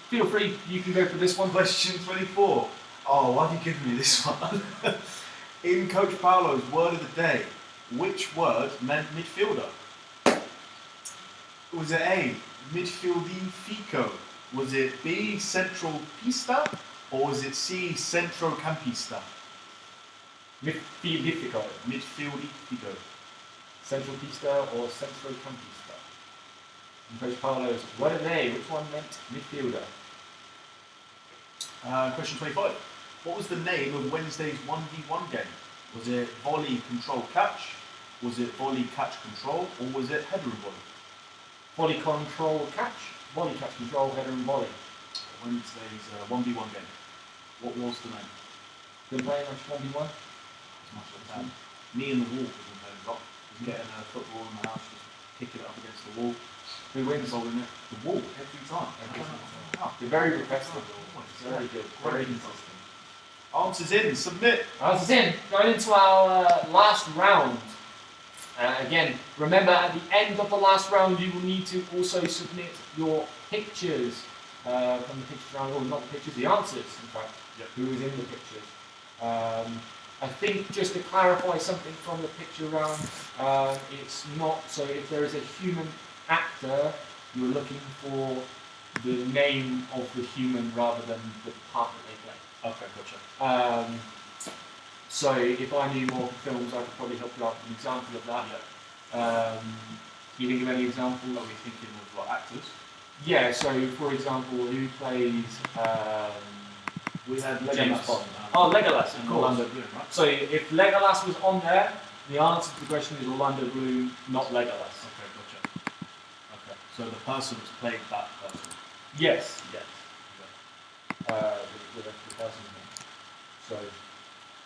feel free. You can go for this one. Question 24. Oh, why have you given me this one? In Coach Paolo's word of the day, which word meant midfielder? Was it A, midfieldifico? Was it B, central pista? Or was it C, centrocampista? Midfieldifico. Midfieldifico. Central pista or centro campista? And Coach Paolo's word of the day, which one meant midfielder? Question 25. What was the name of Wednesday's 1v1 game? Was it volley control catch? Was it volley catch control? Or was it header and volley? Volley control catch, volley catch control, header and volley. Wednesday's 1v1 game. What was the name? Been playing much 1v1? As much as I can. Me and the wall has been playing a lot. Just getting a football in the house, just kicking it up against the wall. Who wins? Bowling it. The wall, every time. You're very repetitive. Very good. Very consistent. Answers in, submit. Answers in. Going into our last round. Again, remember at the end of the last round you will need to also submit your pictures from the picture round, or not the pictures, the answers in fact, who is in the pictures. I think just to clarify something from the picture round, it's not, so if there is a human actor, you're looking for the name of the human rather than the part that they play. Okay, gotcha. So if I knew more films, I could probably help you out with an example of that. Yeah. You think of any examples? Are we thinking of like actors? Yeah, so for example, who plays We had Legolas. James Bond? Oh, Legolas, of course. Orlando Bloom, right? So if Legolas was on there, the answer to the question is Orlando Bloom, not Legolas. Okay, gotcha. Okay. So the person that's played that person. Yes, yes. Okay. The person's name. So,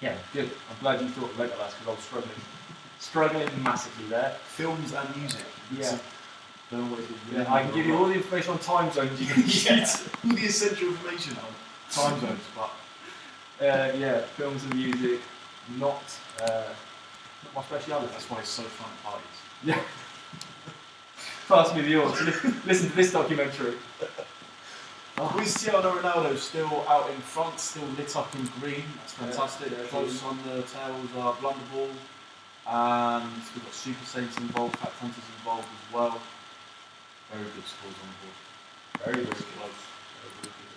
yeah, good. I'm glad you thought of Legolas because I was struggling massively there. Films and music. Yeah. Don't know what it is. Yeah, I can give you all the information on time zones you can use. All the essential information on time zones, but yeah, films and music, not my speciality. that's why it's so fun at parties. Yeah. Pass me the yours. Listen to this documentary. Cristiano Ronaldo still out in front, still lit up in green. That's fantastic. Yeah, Close on the tails are Blunderball, and we've got Super Saints involved, Fat Hunters involved as well. Very good scores on the board. Very, very close.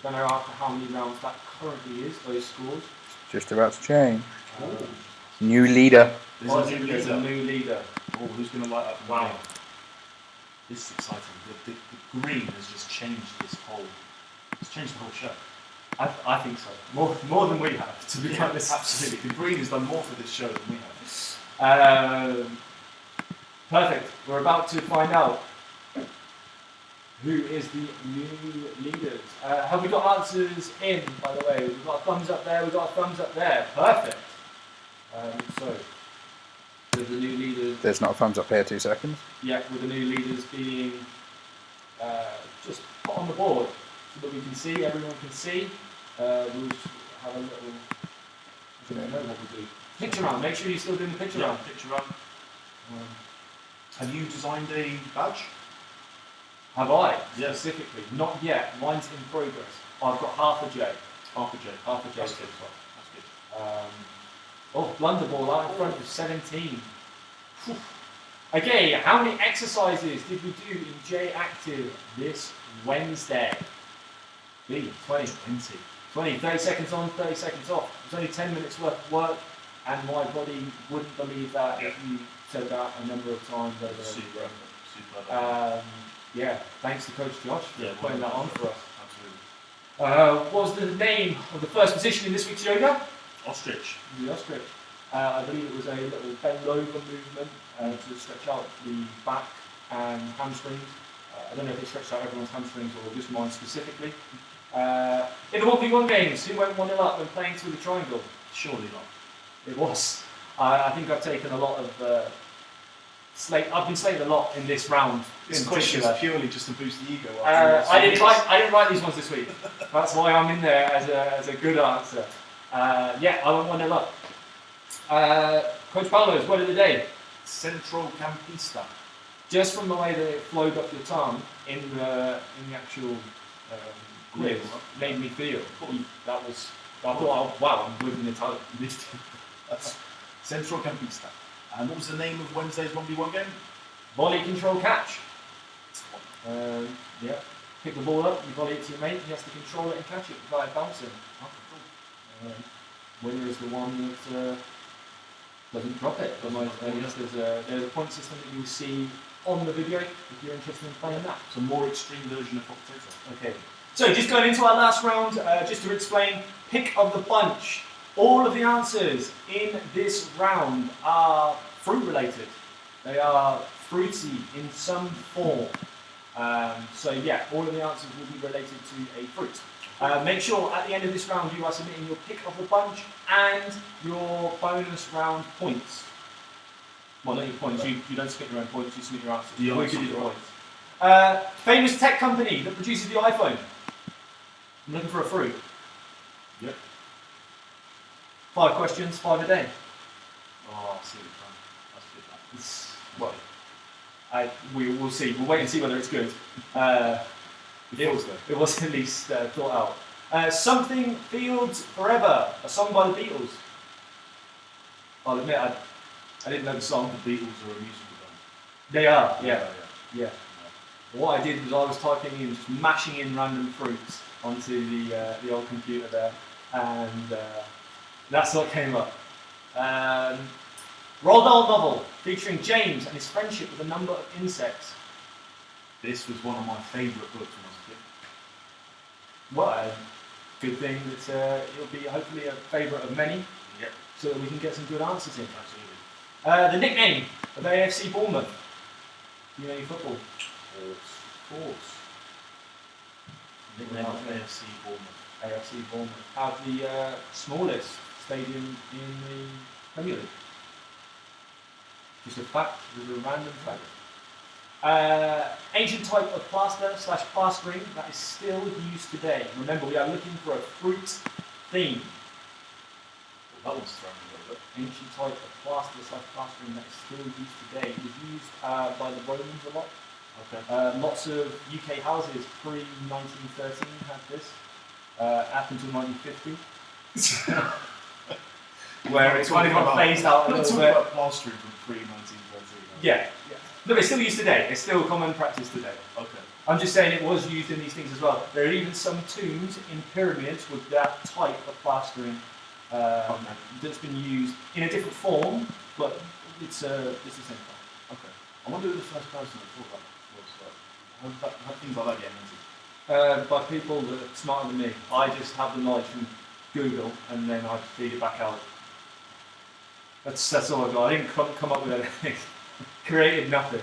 Don't know after how many rounds that currently is, those scores. Just about to change. New leader. There's a new leader. Oh, who's going to light up? Wow. This is exciting. The green has just changed this whole. It's changed the whole show. I think so. More than we have, to be honest. Absolutely. The green has done more for this show than we have. Perfect. We're about to find out who is the new leaders. Have we got answers in, by the way? We've got a thumbs up there, we've got a thumbs up there. Perfect. So, with the new leaders... There's not a thumbs up here, 2 seconds. Yeah, with the new leaders being just put on the board so that we can see, everyone can see. We'll just have a little... I don't know what we'll do. Picture round, make sure you're still doing the picture round. Picture round. Have you designed a badge? Have I? Yes. Specifically? Not yet. Mine's in progress. I've got half a J. Half a J. Half a J. That's good. That's good. Blunderball out in front of 17. Whew. Okay, how many exercises did we do in J Active this Wednesday? B, 20. 20, 30 seconds on, 30 seconds off. It was only 10 minutes worth of work, and my body wouldn't believe that if you said that a number of times over. Super. Yeah, thanks to Coach Josh for putting that on for us. Absolutely. What was the name of the first position in this week's yoga? Ostrich. The ostrich. I believe it was a little bend over movement to stretch out the back and hamstrings. I don't know if it stretched out everyone's hamstrings or just mine specifically. In the 1v1 games, who went 1-0 up when playing through the triangle? Surely not. It was. I think I've taken a lot of I've been slated a lot in this round. This question is purely just to boost the ego. I didn't write these ones this week. That's why I'm in there as a good answer. Yeah, I went 1-0 up. Coach Paolo's word of the day. Centrocampista. just from the way that it flowed up your tongue in the actual quiz, made me feel that was. I thought, oh, wow, I'm good in Italian. That's centrocampista. And what was the name of Wednesday's 1v1 game? Volley control catch. Yeah, pick the ball up, you volley it to your mate, he has to control it and catch it without bouncing. Winner is the one that doesn't drop it. There's a point system that you'll see on the video if you're interested in playing that. It's a more extreme version of hot potato. Okay. So just going into our last round, just to explain, pick of the bunch. All of the answers in this round are fruit related. They are fruity in some form. So yeah, all of the answers will be related to a fruit. Make sure at the end of this round you are submitting your pick of the bunch and your bonus round points. Well, not your points, you don't submit your own points, you submit your answers. We'll give you the points. Famous tech company that produces the iPhone. I'm looking for a fruit. Yep. 5 questions, 5 a day. Oh, I see what you're It's, well, we'll see. We'll wait and see whether it's good. It was at least thought out. Something Fields Forever, a song by the Beatles. I'll admit, I didn't know the song. The Beatles are a musical band. They are, yeah. What I did was I was typing in, just mashing in random fruits onto the old computer there, and that's what came up. Roald Dahl novel featuring James and his friendship with a number of insects. This was one of my favourite books when I was a kid. What a good thing that it'll be hopefully a favourite of many, Yep. so that we can get some good answers in. Absolutely. The nickname of AFC Bournemouth. You know your football. Sports. Nickname of AFC Bournemouth. AFC Bournemouth have the smallest stadium in the Premier League. Just a fact, there's a random fact. Ancient type of plaster / plastering that is still used today. Remember, we are looking for a fruit theme. That one's thrown me a little bit. Ancient type of plaster / plastering that is still used today. It was used by the Romans a lot. Okay. Lots of UK houses pre-1913 had this, up until 1950. Where it's kind of got phased out a little bit. About plastering from pre-1913. Yeah. No, it's still used today. It's still common practice today. Okay. I'm just saying it was used in these things as well. There are even some tombs in pyramids with that type of plastering that's been used in a different form, but it's the same thing. Okay. I wonder who the first person that thought that was. How things like that get invented? By people that are smarter than me. I just have the knowledge from Google and then I feed it back out. That's all I got. I didn't come up with anything. Created nothing.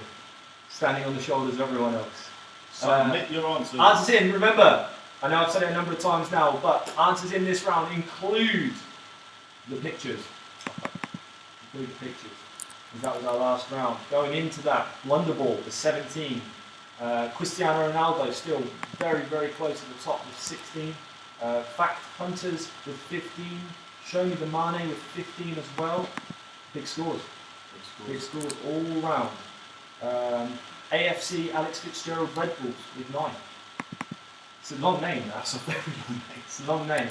Standing on the shoulders of everyone else. Submit your answer. Answers in, remember, I know I've said it a number of times now, but answers in this round include the pictures. Include the pictures. Because that was our last round. Going into that, Blunderball, the 17. Cristiano Ronaldo still very, very close to the top with 16. Fact Hunters with 15. Show Me the Mane with 15 as well. Big scores. Big scores all round. AFC Alex Fitzgerald Red Bulls with 9. It's a long name. That's a very long name. It's a long name.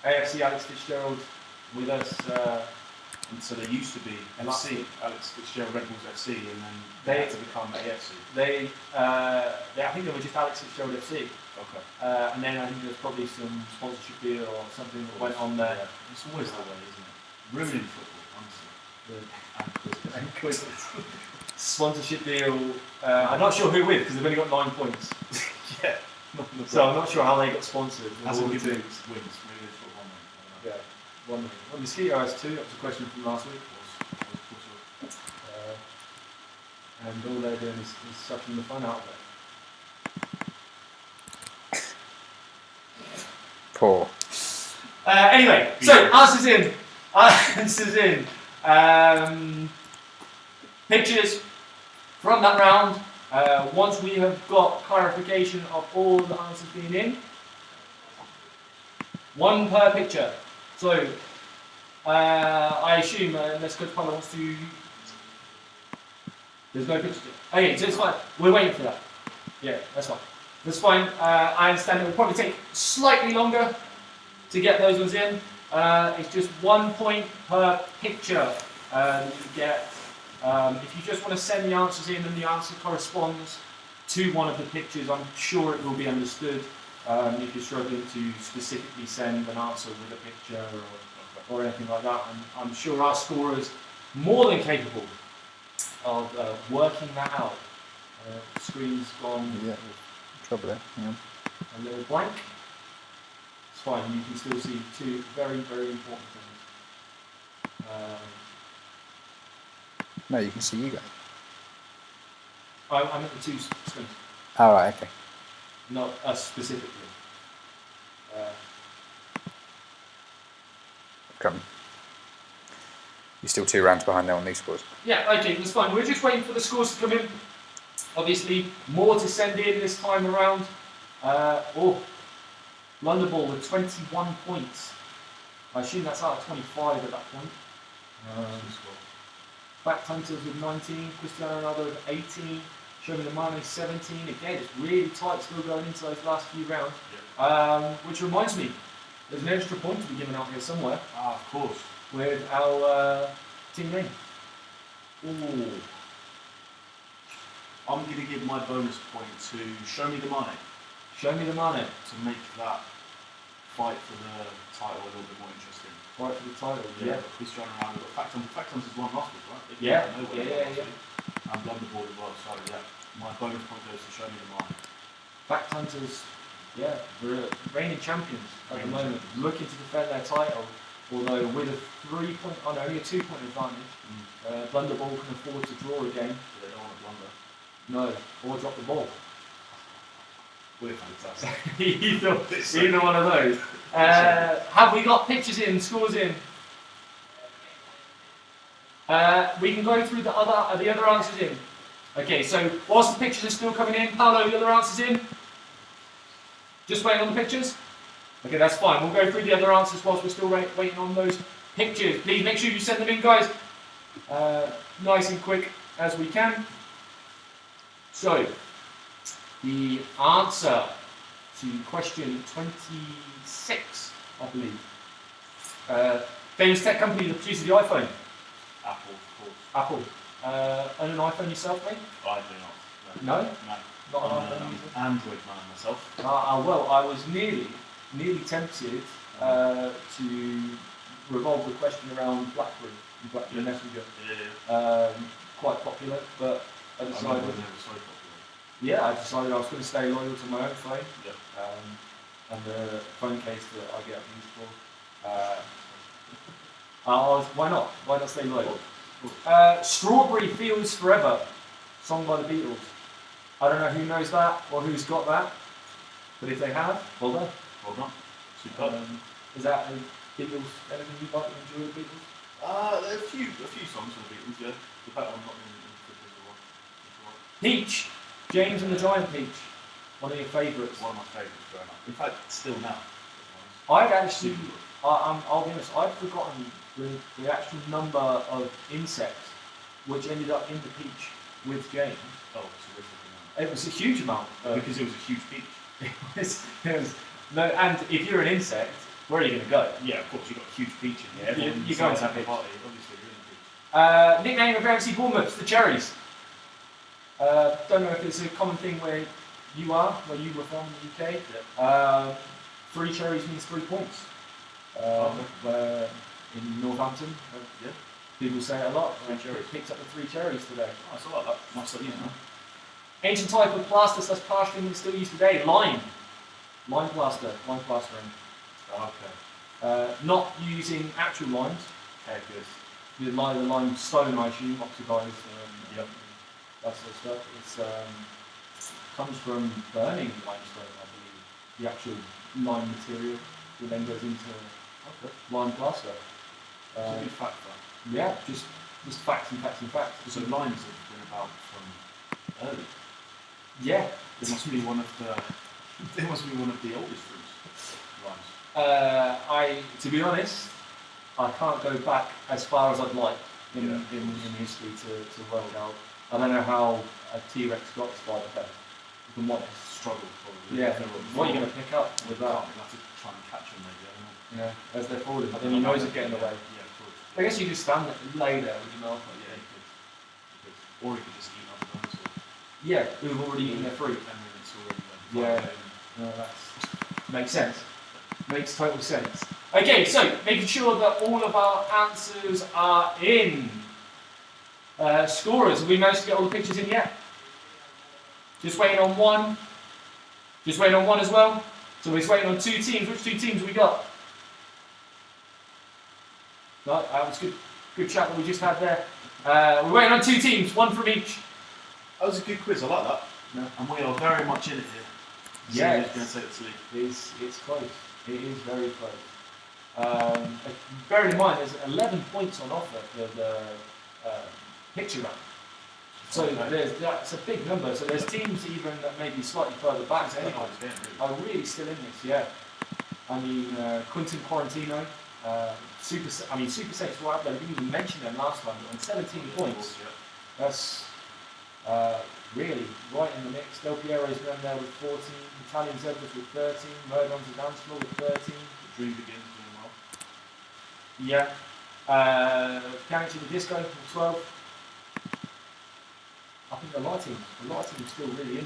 AFC Alex Fitzgerald with us. And so they used to be FC, Alex Fitzgerald Red Bulls FC, and then they had to become AFC. I think they were just Alex Fitzgerald FC. Okay. And then I think there's probably some sponsorship deal or something that went on there. Yeah. It's always the way, isn't it? Ruining football, honestly. Sponsorship deal. I'm not sure who with because they've only got 9 points. Yeah. So I'm not sure how they got sponsored. That's all we we do. do. Wins. Really for one man. Yeah, 1 minute. Well, Mosquito has 2. That was a question from last week. And all they're doing is sucking the fun out of it. Poor. Anyway, so answers in. Answers in. Pictures from that round. Once we have got clarification of all the answers being in, 1 per picture. So I assume unless Coach Pala wants to There's no pictures. Okay, so it's fine. We're waiting for that. Yeah, that's fine. That's fine. I understand it will probably take slightly longer to get those ones in. It's just 1 point per picture that you get. If you just want to send the answers in and the answer corresponds to one of the pictures, I'm sure it will be understood. If you're struggling to specifically send an answer with a picture or anything like that, I'm sure our scorers more than capable of working that out. Screen's gone. Yeah, trouble there. Yeah. A little blank. It's fine, you can still see two very, very important things. No, you can see you guys. I'm at the two screens, All right. Okay. not us specifically. Come. You're still 2 rounds behind there on these scores. Yeah, okay, that's fine. We're just waiting for the scores to come in. Obviously, more to send in this time around. Blunderball with 21 points. I assume that's out of 25 at that point. Fact Hunters with 19, Cristiano Ronaldo with 18, Show Me the Money 17. Again, it's really tight still going into those last few rounds. Which reminds me, there's an extra point to be given out here somewhere. Of course. With our team name. Ooh. I'm going to give my bonus point to Show Me the Money Show Me the Money. to make that fight for the title a little bit more interesting. Fight for the title, Yeah, but Cristiano Ronaldo, but Fact Hunters won last week, right? They Yeah, came out of nowhere yeah. last week. And Blunderball as well, so yeah. My bonus point goes to Show Me the Money. Fact Hunters, yeah, we're reigning champions at the Reigning moment, looking to defend their title. Although with a 3 point, only a 2 point advantage, Blunderball can afford to draw a game. They don't want to blunder. No, or drop the ball. We're fantastic. either one of those. Have we got pictures in, scores in? We can go through the other answers in. Okay, so whilst the pictures are still coming in, Paolo, the other answers in? Just waiting on the pictures? Okay, that's fine. We'll go through the other answers whilst we're still waiting on those pictures. Please make sure you send them in, guys. Nice and quick as we can. So, the answer to question 26, I believe. Famous tech company that produces the iPhone. Apple, of course. Apple. Own an iPhone yourself, mate? I do not. No? No. Not an I'm iPhone an user? Android man myself. Well, I was nearly tempted to revolve the question around BlackBerry and BlackBerry Messenger. Yeah. Quite popular, but I I remember decided. when they were so popular. Yeah, I decided I was going to stay loyal to my own phone. Yep. And the phone case that I get used for. Why not? Why not stay loyal? Strawberry Fields Forever, song by the Beatles. I don't know who knows that or who's got that, but if they have, well done. Well done. Superb. Is that a Beatles? Anything you like? You enjoy the Beatles? A few songs from the Beatles, yeah. The fact I'm not in the one. Peach, James and the Giant Peach, one of your favourites. One of my favourites growing up. In fact, still now. I'd actually, I'll be honest, I'd forgotten the actual number of insects which ended up in the peach with James. Oh, terrific amount. It was a huge amount. Because it was a huge peach. it was, no, and if you're an insect, where are you going to go? Yeah, of course, you've got a huge peach in there. You're Everyone's going to have a peach. party, obviously, you're in the peach. Nickname of FC Bournemouth, the Cherries. Don't know if it's a common thing where you are, where you were from in the UK. Yeah. 3 cherries means 3 points. Okay. Where in Northampton, Yeah. people say it a lot. 3 cherries. Picked up the 3 cherries today. Oh, I saw that. Might start using that. Ancient type of plaster slash plastering still used today. Lime. Lime plaster. Lime plastering. Okay. Not using actual limes. Okay, good. The limestone, I assume, oxidized. Yep. That sort of stuff. It's comes from burning limestone, I believe. The actual lime material that then goes into lime plaster. It's a good fact, though. Yeah, just facts and facts and facts. So limes have been about from early. Yeah. They must be one of the oldest fruits. Limes. To be honest, I can't go back as far as I'd like. in history to work out. I don't know how a T-Rex got spider bed. From what Struggle probably. Yeah. What are you going to pick up with that? You'll have to try and catch them maybe. I don't know. Yeah, as they're falling. Then your nose is getting away. Yeah, of course. I guess you just stand there and lay there with your mouth like Yeah, that. you could. Or you could just eat other dinosaurs. Yeah, who've already eaten their fruit. And then it's already Yeah. No, that makes sense. Makes total sense. Okay, so making sure that all of our answers are in. Scorers, have we managed to get all the pictures in yet? Just waiting on one. Just waiting on one as well. So we're just waiting on 2 teams. Which 2 teams have we got? No, that was good. Good chat that we just had there. We're waiting on 2 teams, 1 from each. That was a good quiz. I like that. No. And we are very much in it here. Yeah, Who's going to take it to lead? it's close. It is very close. Bearing in mind, there's 11 points on offer for the picture round. So that's a big number. So there's teams even that may be slightly further back anyway are really still in this. Yeah. I mean, Quinton Quarantino, Super Saints were up there. We didn't even mention them last time, but on 17 points. That's really right in the mix. Del Piero's down there with 14, Italian Zebras with 13, Murdon's a dance floor with 13. The dream begins doing well. Yeah. Gangster the Disco with 12. I think a lot of teams are still really in it.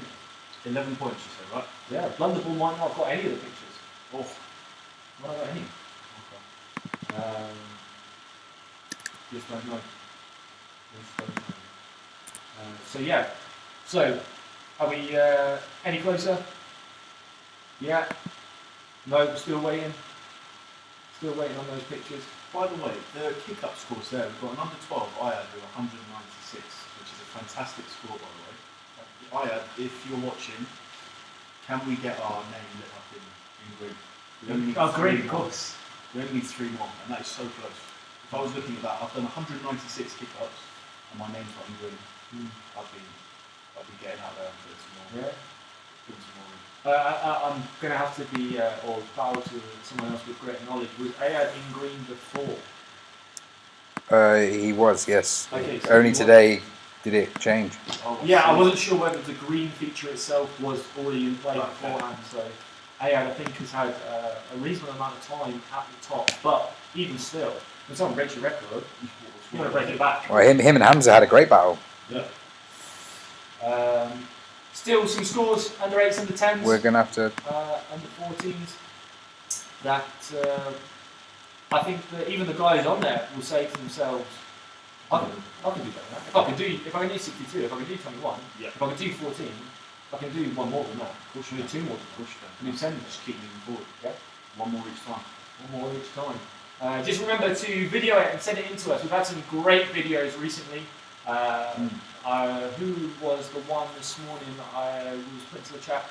11 points, you said, right? Yeah, Blunderball might not have got any of the pictures. Oh. Might not got any. Okay. Just don't know. So yeah. So, are we any closer? Yeah. No, we're still waiting. Still waiting on those pictures. By the way, the kick-up scores there, we've got an under 12 IAD with 196, which is a fantastic score, by the way. IAD, if you're watching, can we get our name lit up in green? We only need Green, 3 of more. course. We only need 3 more, and that is so close. If I was looking at that, I've done 196 kick-ups, and my name's not in green. I'd be getting out there and doing some more. Yeah. Doing some more. I'm going to have to be, or bow to someone else with greater knowledge. Was Ayad in green before? He was, yes. Okay, so Only today did it change. Oh, Yeah, I so- wasn't sure whether the green feature itself was already in play Okay. beforehand. So Ayad, I think, has had a reasonable amount of time at the top, but even still, when someone breaks your record, you want to break it back. Well, him and Hamza had a great battle. Yeah. Still some scores, under 8s, under 10s. We're going to have to... Under 14s, that I think that even the guys on there will say to themselves, I can do better than that. If I can do 62, if I can do 21, Yeah. if I can do 14, I can do 1 more than that. Of course, you need 2 more than that. Push them. You need 10. Just keep moving forward. Yeah. 1 more each time. 1 more each time. Just remember to video it and send it in to us. We've had some great videos recently. Who was the one this morning that I was put into the chat?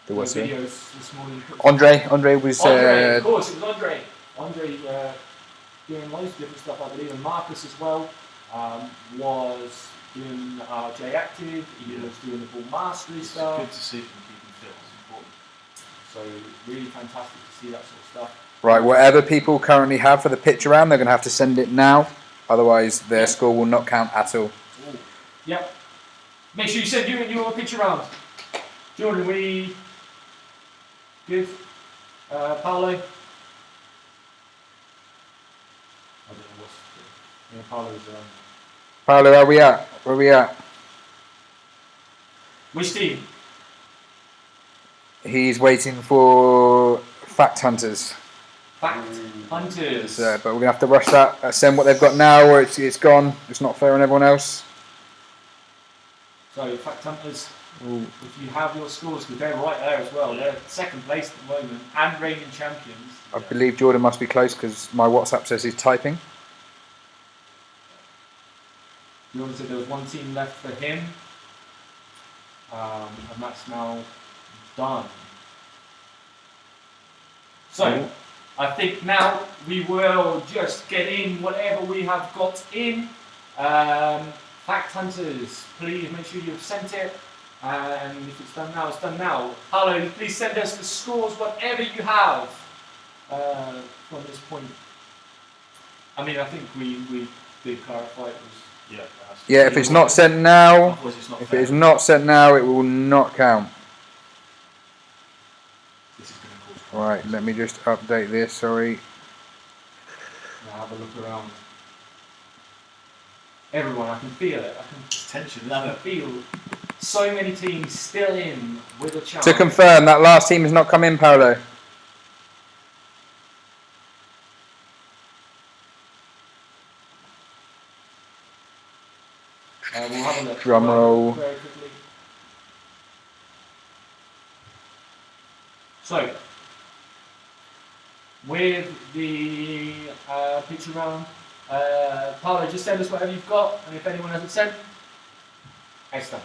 There was videos this morning. Andre was... Andre, of course, it was Andre. Andre doing loads of different stuff, I believe, and Marcus as well was doing J Active. He was doing the ball mastery It's stuff. good to see them keeping fit. It's important. So really fantastic to see that sort of stuff. Right, whatever people currently have for the picture round, they're going to have to send it now. Otherwise, their score will not count at all. Ooh. Yep. Make sure you send your picture round. Jordan, we good? Paolo? I don't know what's... Yeah, Paolo's... Paolo, where are we at? Where are we at? Which team? He's waiting for Fact Hunters. Fact Hunters. But we're going to have to rush that. Send what they've got now, or it's gone. It's not fair on everyone else. So, Fact Hunters, if you have your scores, because they're right there as well. They're second place at the moment and reigning champions. I believe Jordan must be close because my WhatsApp says he's typing. Jordan said there was 1 team left for him. And that's now done. So, I think now we will just get in whatever we have got in. Fact Hunters, please make sure you've sent it. And if it's done now, it's done now. Hello, please send us the scores, whatever you have from this point. I mean, I think we did clarify it was. Yeah. it has to Yeah, be. if it's not sent now, Otherwise it's not if fair. it is not sent now, it will not count. This is going to cause Right, let me just update this. Sorry. Now have a look around. Everyone, I can feel it. It's tension, I isn't can it? feel so many teams still in with a chance. To confirm, that last team has not come in, Paolo. We'll have a look. Drum roll. Very quickly. So, with the picture round, Paolo, just send us whatever you've got, and if anyone hasn't sent, Esther.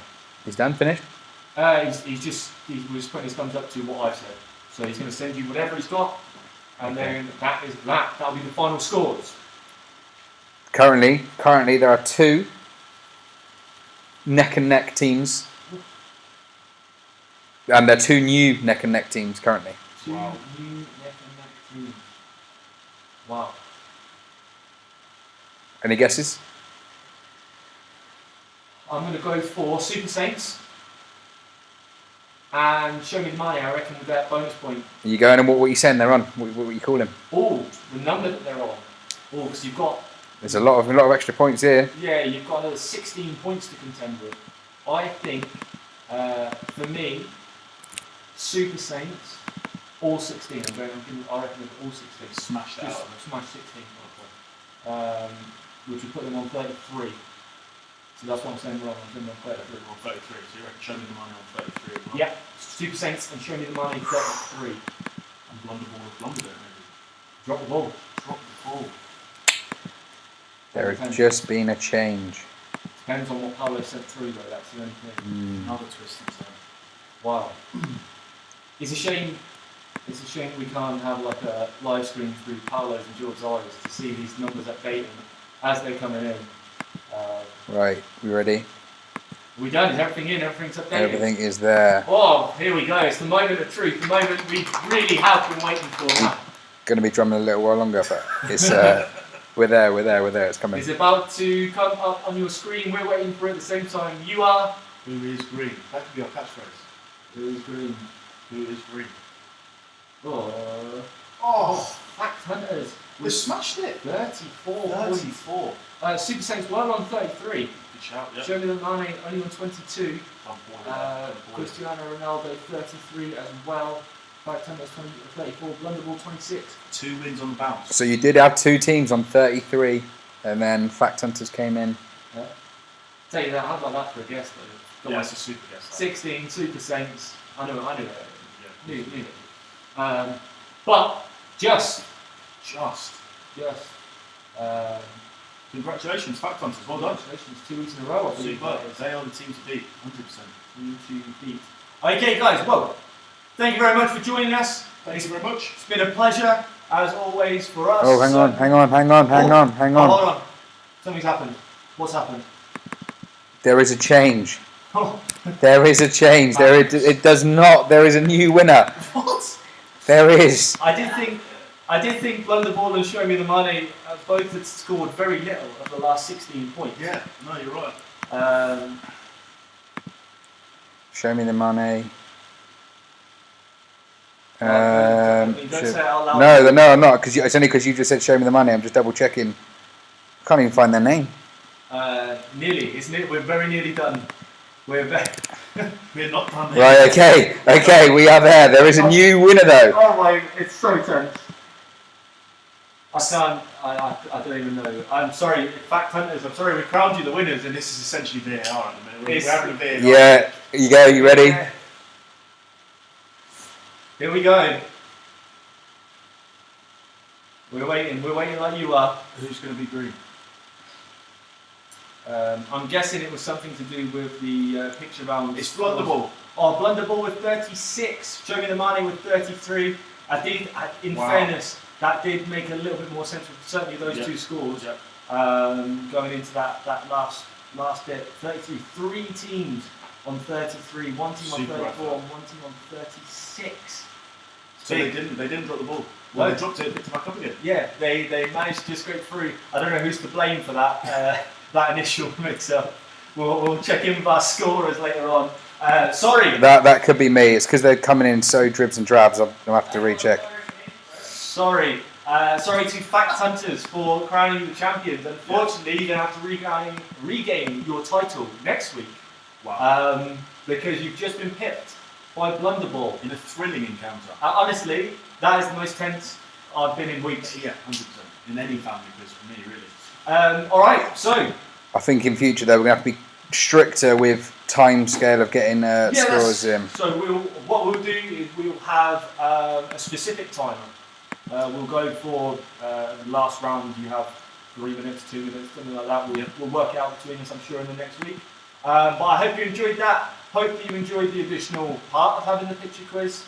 He's done, finished. He was putting his thumbs up to what I've said. So he's going to send you whatever he's got, and then that is that. That'll be the final scores. Currently, there are 2 neck and neck teams, and there are 2 new neck and neck teams currently. Two new neck and neck teams. Wow. Any guesses? I'm going to go for Super Saints. And Show Me the Money, I reckon, with that bonus point. Are you going, and what are you saying they're on? What are you calling? Oh, the number that they're on. Oh, because you've got, There's a lot of extra points here. yeah, you've got another 16 points to contend with. I think, for me, Super Saints, all 16. I reckon all 16. Smash that out. Smash 16. Which would put them on 33. So that's what I'm saying wrong. I'm saying on 33. On 33, so you reckon Show Me the Money on 33 as well? Yeah, Super Saints and Show Me the Money 33. And Blunderball with Blunderball maybe. Drop the ball. Drop the ball. There has just been a change. Depends on what Paolo sent through though, that's the only thing. Another twist inside. Wow. It's a shame we can't have like a live stream through Paolo's and George's eyes to see these numbers updating as they're coming in. Right, we ready? We done? Is everything in? Everything's updated? Everything is there. Oh, here we go. It's the moment of truth. The moment we really have been waiting for now. Going to be drumming a little while longer, but it's we're there. It's coming. It's about to come up on your screen. We're waiting for it at the same time. You are. Who is green? That could be our catchphrase. Who is green? Who is green? Oh, Fact Hunters. We smashed it. 34 points. 34. Super Saints were on 33. Good shout, yeah. Show Me the Money only on 22. Done poorly. Cristiano Ronaldo 33 as well. Fact Hunters 34. Blunderball 26. 2 wins on the bounce. So you did have 2 teams on 33, and then Fact Hunters came in. Tell you that, how about that for a guess though? Yeah, it's a super guess. 16 Super Saints. I know that. Yeah. Knew it. But just. Congratulations, Fact Hunters. Well done. Congratulations, 2 weeks in a row. I believe Super. that is. They are the team to beat. 100%. To beat. Okay, guys. Well, thank you very much for joining us. Thank you very much. It's been a pleasure, as always, for us. Oh, hang on. Hold on. Something's happened. What's happened? There is a change. Oh, There is a change. It does not. There is a new winner. what? There is. I did think Blunderball and Show Me the Money both had scored very little of the last 16 points. Yeah, no, you're right. Show Me the Money. Don't say it out loud. No, I'm not. Because it's only because you just said Show Me the Money. I'm just double checking. I can't even find their name. Nearly. We're very nearly done. We're not done. Right. Okay. We are there. There is a new winner though. Oh my! It's so tense. I can't. I don't even know. I'm sorry, Fact Hunters. I'm sorry, we crowned you the winners, and This is essentially VAR at the minute. We're It's- having a VAR. Yeah. You go. You ready? Here we go. We're waiting like you are. Who's going to be green? I'm guessing it was something to do with the picture round. It's Blunderball. Oh, Blunderball with 36. Show Me the Money with 33. In Wow. fairness, that did make a little bit more sense with certainly those two scores. Yep. Going into that last bit. 33. 3 teams on 33. 1 team on Super 34 effort. and 1 team on 36. So they didn't drop the ball. No. Well, they dropped it and picked it back up again. Yeah, they managed to scrape through. I don't know who's to blame for that that initial mix-up. We'll check in with our scorers later on. Sorry. That could be me. It's because they're coming in so dribs and drabs. I'll have to recheck. Sorry. Sorry to fact hunters for crowning you the champions. Unfortunately, you're going to have to regain your title next week. Wow. Because you've just been pipped by Blunderball. In a thrilling encounter. Honestly, that is the most tense I've been in weeks. Yeah, 100%. In any family quiz for me, really. All right, so I think in future though we're going to have to be stricter with time scale of getting scores in. So what we'll do is we'll have a specific timer. We'll go for the last round. You have 3 minutes, 2 minutes, something like that. We'll work it out between us, I'm sure, in the next week. But I hope you enjoyed that. Hope you enjoyed the additional part of having the picture quiz.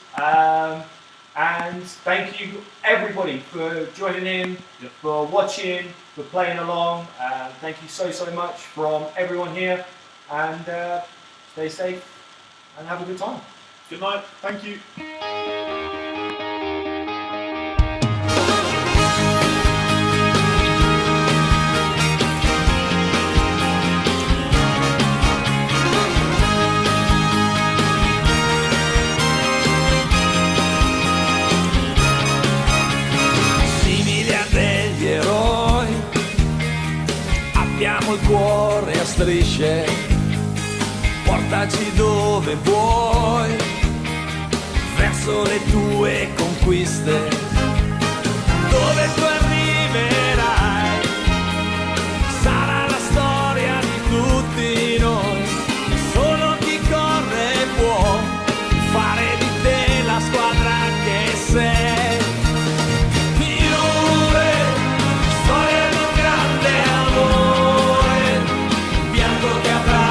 And thank you everybody for joining in, for watching, for playing along. Thank you so much from everyone here. And stay safe and have a good time. Good night. Thank you. Abbiamo il cuore a strisce, portaci dove vuoi, verso le tue conquiste, dove tu